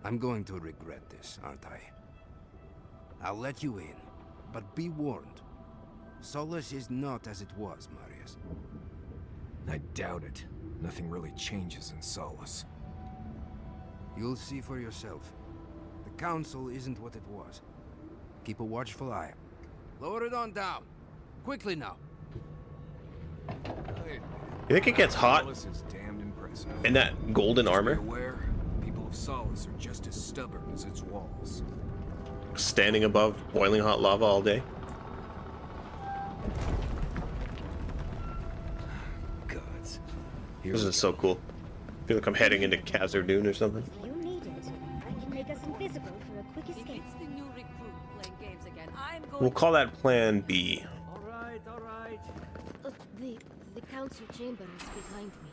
I'm going to regret this, aren't I? I'll let you in, but be warned. Solace is not as it was, Marius. I doubt it. Nothing really changes in Solace. You'll see for yourself. The council isn't what it was. Keep a watchful eye. Lower it on down. Quickly now. You think it gets hot Solace is damned impressive. in that golden armor? Be aware, people of Solace are just as stubborn as its walls. Standing above boiling hot lava all day? Gods. This is so cool. I feel like I'm heading into Khazar-dûn or something. You need it. I can make us invisible for a quick escape. It's the new recruit playing games again. I'm going. We'll call that Plan B. All right, all right. The council chamber is behind me.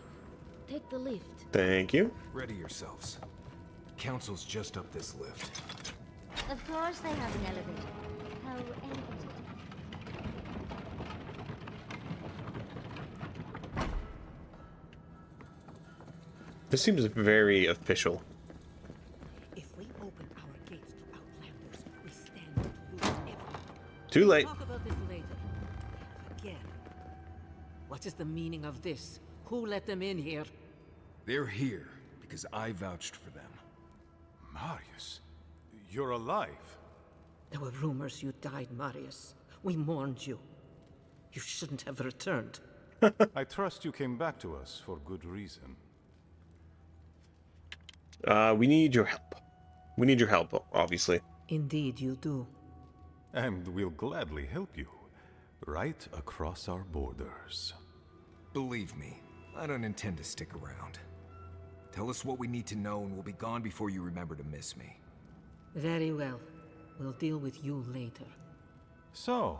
Take the lift. Thank you. Ready yourselves. Council's just up this lift. Of course they have an elevator. How elevated. This seems very official. If we open our gates to outlanders, we stand to lose everything. Too late. Talk about this later. Again. What is the meaning of this? Who let them in here? They're here because I vouched for them. Marius, you're alive. There were rumors you died, Marius. We mourned you. You shouldn't have returned. I trust you came back to us for good reason. We need your help. We need your help, obviously. Indeed you do. And we'll gladly help you. Right across our borders. Believe me, I don't intend to stick around. Tell us what we need to know and we'll be gone before you remember to miss me. Very well. We'll deal with you later. So,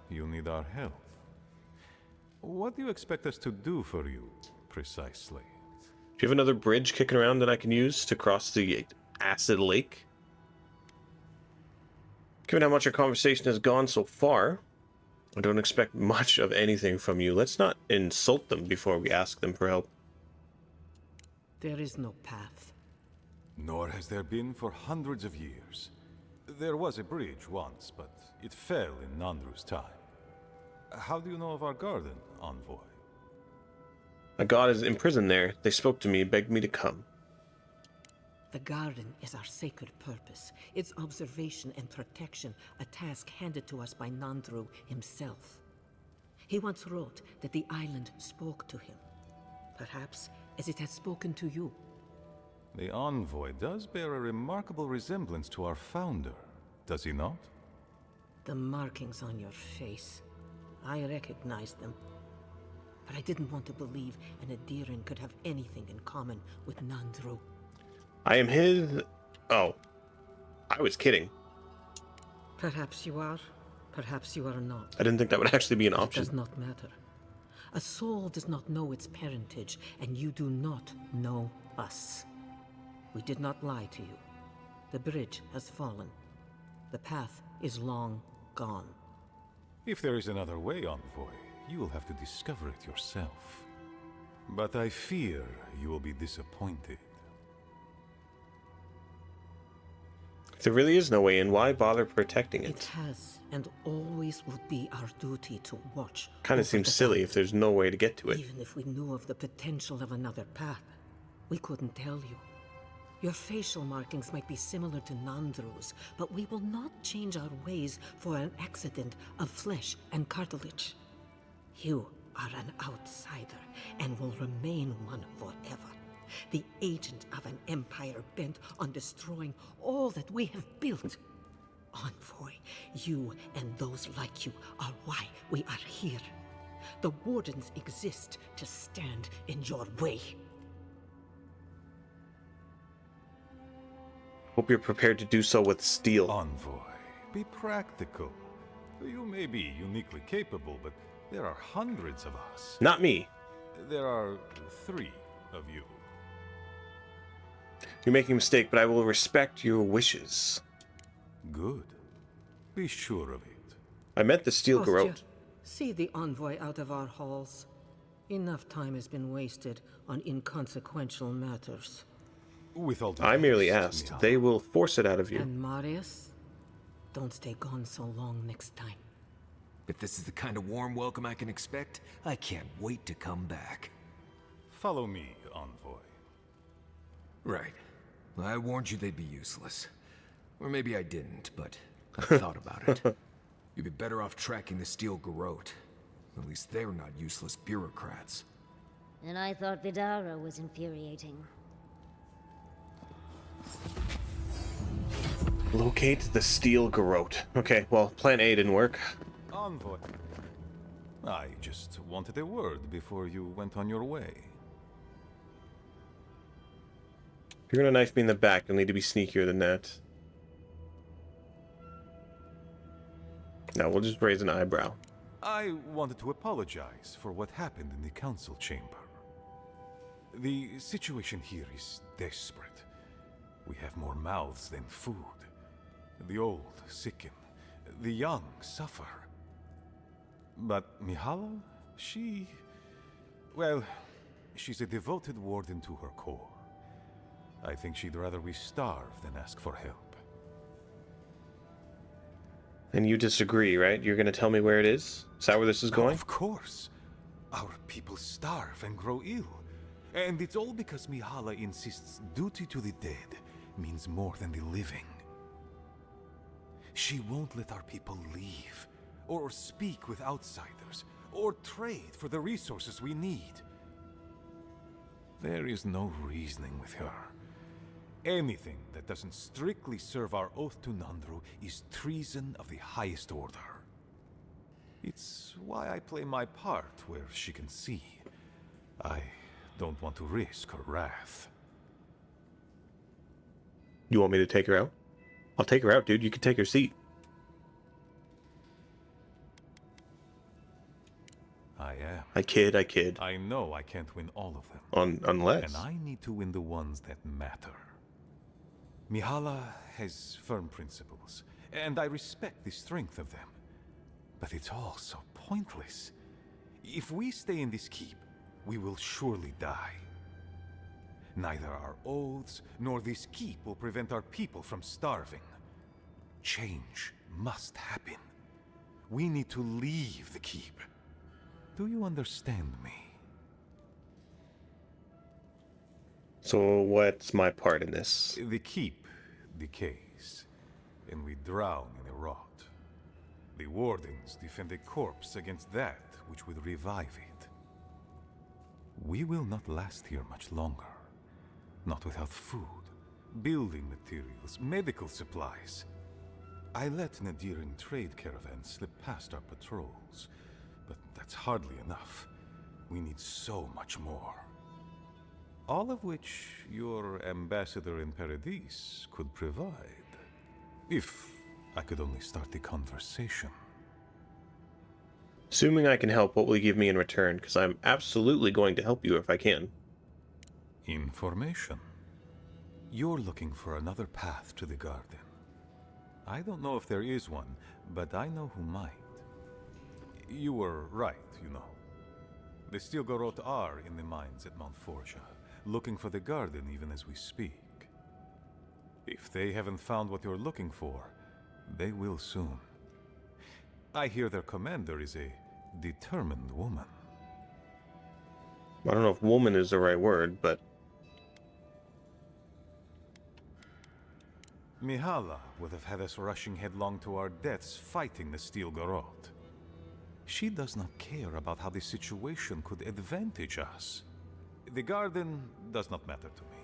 you need our help. What do you expect us to do for you, precisely? Do you have another bridge kicking around that I can use to cross the acid lake? Given how much our conversation has gone so far, I don't expect much of anything from you. Let's not insult them before we ask them for help. There is no path. Nor has there been for hundreds of years. There was a bridge once, but it fell in Nandru's time. How do you know of our garden, envoy? My god is imprisoned there. They spoke to me, begged me to come. The garden is our sacred purpose. Its observation and protection, a task handed to us by Nandru himself. He once wrote that the island spoke to him. Perhaps as it has spoken to you. The envoy does bear a remarkable resemblance to our founder, does he not? The markings on your face. I recognize them. But I didn't want to believe an Adiran could have anything in common with Nandru. I am his... Oh. I was kidding. Perhaps you are. Perhaps you are not. I didn't think that would actually be an It option. does not matter. A soul does not know its parentage, and you do not know us. We did not lie to you. The bridge has fallen. The path is long gone. If there is another way, Envoy, you will have to discover it yourself. But I fear you will be disappointed. If there really is no way in, why bother protecting It it? has and always will be our duty to watch. Kind of over seems the silly path. if there's no way to get to it. Even if we knew of the potential of another path, we couldn't tell you. Your facial markings might be similar to Nandru's, but we will not change our ways for an accident of flesh and cartilage. You are an outsider and will remain one forever. The agent of an empire bent on destroying all that we have built. Envoy, you and those like you are why we are here. The Wardens exist to stand in your way. Hope you're prepared to do so with steel. Envoy, be practical. You may be uniquely capable, but there are hundreds of us. Not me. There are 3 of you. You're making a mistake, but I will respect your wishes. Good. Be sure of it. I meant the steel Kostya, garrote. see the envoy out of our halls. Enough time has been wasted on inconsequential matters. With all due I merely haste, asked. Mihala. They will force it out of you. And Marius, don't stay gone so long next time. If this is the kind of warm welcome I can expect, I can't wait to come back. Follow me, Envoy. Right. I warned you they'd be useless. Or maybe I didn't, but I thought about it. You'd be better off tracking the steel garrote. At least they're not useless bureaucrats. And I thought Vidara was infuriating. Locate the steel garrote. Okay, well, plan A didn't work. Envoy. I just wanted a word before you went on your way. If you're gonna knife me in the back, you'll need to be sneakier than that. No, we'll just raise an eyebrow. I wanted to apologize for what happened in the council chamber. The situation here is desperate. We have more mouths than food. The old sicken. The young suffer. But Mihala, well, she's a devoted warden to her core. I think she'd rather we starve than ask for help. And you disagree, right? You're gonna tell me where it is? Is that where this is going? Of course. Our people starve and grow ill. And it's all because Mihala insists duty to the dead means more than the living. She won't let our people leave, or speak with outsiders, or trade for the resources we need. There is no reasoning with her. Anything that doesn't strictly serve our oath to Nandru is treason of the highest order. It's why I play my part where she can see. I don't want to risk her wrath. You want me to take her out? I'll take her out, dude. You can take her seat. I am. I kid. I know I can't win all of them. Unless. And I need to win the ones that matter. Mihala has firm principles, and I respect the strength of them. But it's all so pointless. If we stay in this keep, we will surely die. Neither our oaths nor this keep will prevent our people from starving. Change must happen. We need to leave the keep. Do you understand me? So what's my part in this? The keep decays, and we drown in a rot. The wardens defend a corpse against that which would revive it. We will not last here much longer. Not without food, building materials, medical supplies. I let Nadiran trade caravans slip past our patrols, but that's hardly enough. We need so much more. All of which your ambassador in Paradis could provide. If I could only start the conversation. Assuming I can help, what will you give me in return? Because I'm absolutely going to help you if I can. Information. You're looking for another path to the garden. I don't know if there is one, but I know who might. You were right, you know. The Stilgarroth are in the mines at Mount Forja, looking for the garden even as we speak. If they haven't found what you're looking for, they will soon. I hear their commander is a determined woman. I don't know if woman is the right word, but... Mihala would have had us rushing headlong to our deaths fighting the Stilgarroth. She does not care about how the situation could advantage us. The garden does not matter to me.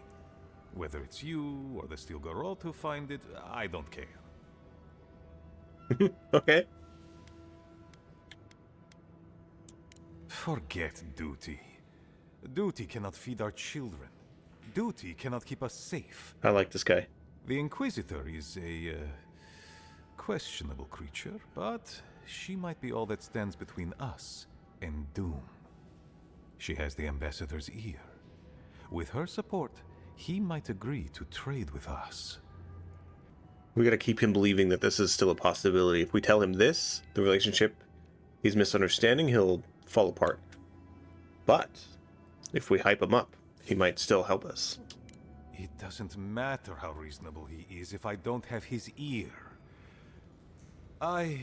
Whether it's you or the Stilgarroth who find it, I don't care. Okay. Forget duty. Duty cannot feed our children. Duty cannot keep us safe. I like this guy. The Inquisitor is a questionable creature, but she might be all that stands between us and doom. She has the Ambassador's ear. With her support, he might agree to trade with us. We gotta keep him believing that this is still a possibility. If we tell him this, the relationship he's misunderstanding, he'll fall apart. But if we hype him up, he might still help us. It doesn't matter how reasonable he is if I don't have his ear. I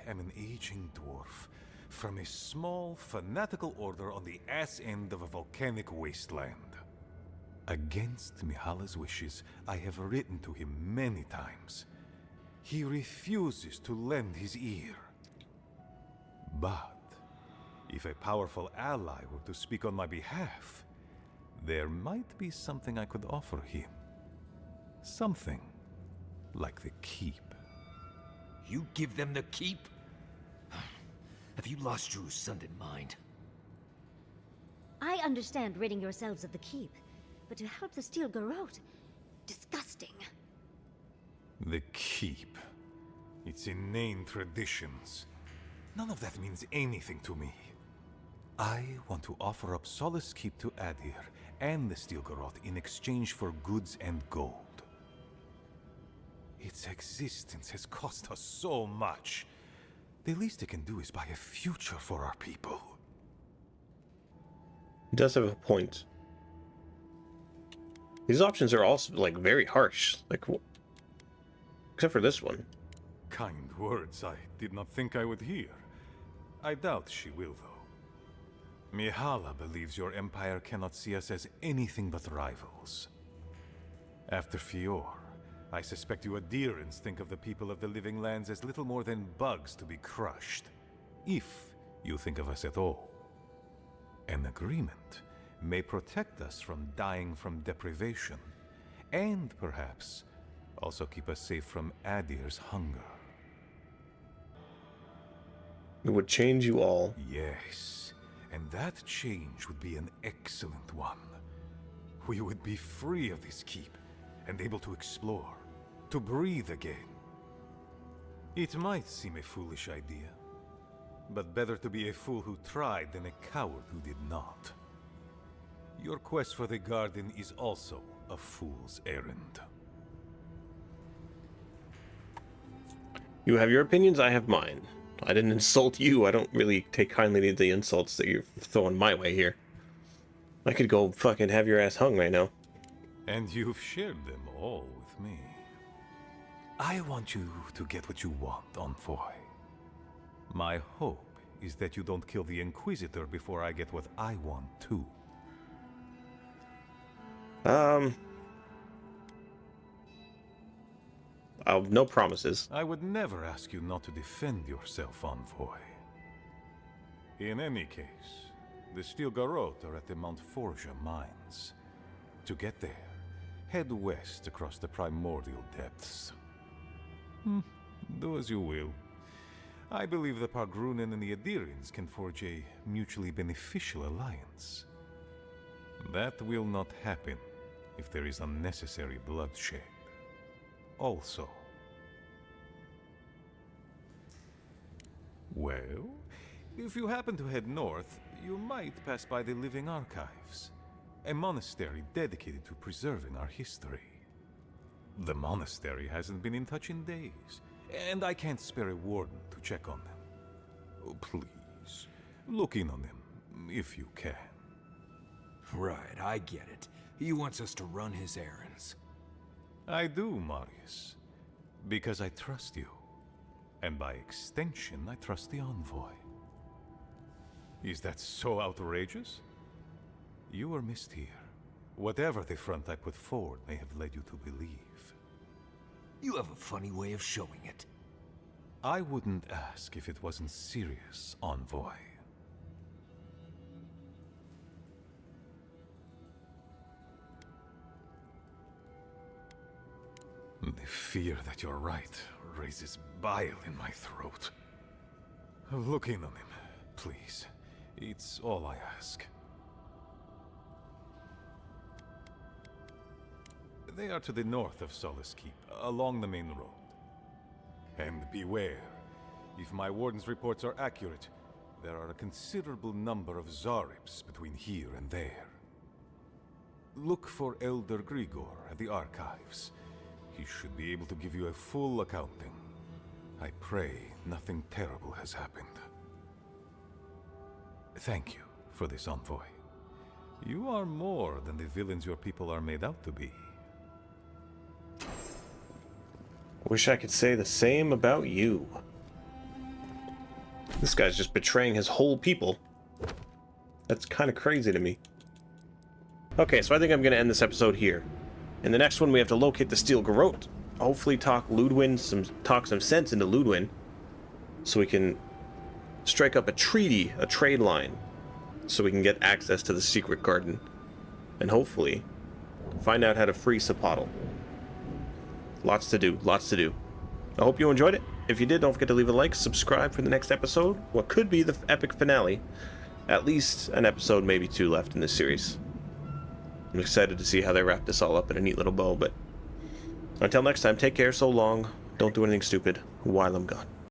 am an aging dwarf from a small, fanatical order on the ass end of a volcanic wasteland. Against Mihala's wishes, I have written to him many times. He refuses to lend his ear. But if a powerful ally were to speak on my behalf, there might be something I could offer him. Something like the keep. You give them the keep? Have you lost your Sunday mind? I understand ridding yourselves of the keep, but to help the Stilgarroth, disgusting. The keep. Its inane traditions. None of that means anything to me. I want to offer up Solace Keep to Adir and the Stilgarroth in exchange for goods and gold. Its existence has cost us so much. The least it can do is buy a future for our people. He does have a point. These options are also, like, very harsh. Like, except for this one. Kind words I did not think I would hear. I doubt she will, though. Mihala believes your empire cannot see us as anything but rivals. After Fior, I suspect you Adirans think of the people of the Living Lands as little more than bugs to be crushed. If you think of us at all. An agreement may protect us from dying from deprivation, and perhaps also keep us safe from Adir's hunger. It would change you all. Yes, and that change would be an excellent one. We would be free of this keep, and able to explore, to breathe again. It might seem a foolish idea, but better to be a fool who tried than a coward who did not. Your quest for the garden is also a fool's errand. You have your opinions, I have mine. I didn't insult you. I don't really take kindly to the insults that you're throwing my way here. I could go fucking have your ass hung right now. And you've shared them all with me. I want you to get what you want, Envoy. My hope is that you don't kill the Inquisitor before I get what I want too. No promises. I would never ask you not to defend yourself, Envoy. In any case, the Stilgarroth are at the Mount Forja mines. To get there, head west across the primordial depths. Do as you will. I believe the Pargrunen and the Adirians can forge a mutually beneficial alliance. That will not happen if there is unnecessary bloodshed. Also, well, If you happen to head north, you might pass by the Living Archives, a monastery dedicated to preserving our history. The monastery hasn't been in touch in days, and I can't spare a warden to check on them. Oh, please, look in on them, if you can. Right, I get it. He wants us to run his errands. I do, Marius, because I trust you. And by extension, I trust the envoy. Is that so outrageous? You were missed here. Whatever the front I put forward may have led you to believe. You have a funny way of showing it. I wouldn't ask if it wasn't serious, envoy. The fear that you're right raises bile in my throat. Look in on him, please. It's all I ask. They are to the north of Solace Keep, along the main road. And beware, if my warden's reports are accurate, there are a considerable number of Zarips between here and there. Look for Elder Grigor at the archives. He should be able to give you a full accounting. I pray nothing terrible has happened. Thank you for this, envoy. You are more than the villains your people are made out to be. Wish I could say the same about you. This guy's just betraying his whole people. That's kind of crazy to me. Okay, so I think I'm going to end this episode here. In the next one, we have to locate the Steel Garrote. Hopefully talk some sense into Ludwin, so we can strike up a treaty, a trade line, so we can get access to the secret garden, and hopefully find out how to free Sapottle. Lots to do, lots to do. I hope you enjoyed it. If you did, don't forget to leave a like, subscribe for the next episode, what could be the epic finale. At least an episode, maybe 2 left in this series. I'm excited to see how they wrap this all up in a neat little bow, but until next time, take care, so long, don't do anything stupid while I'm gone.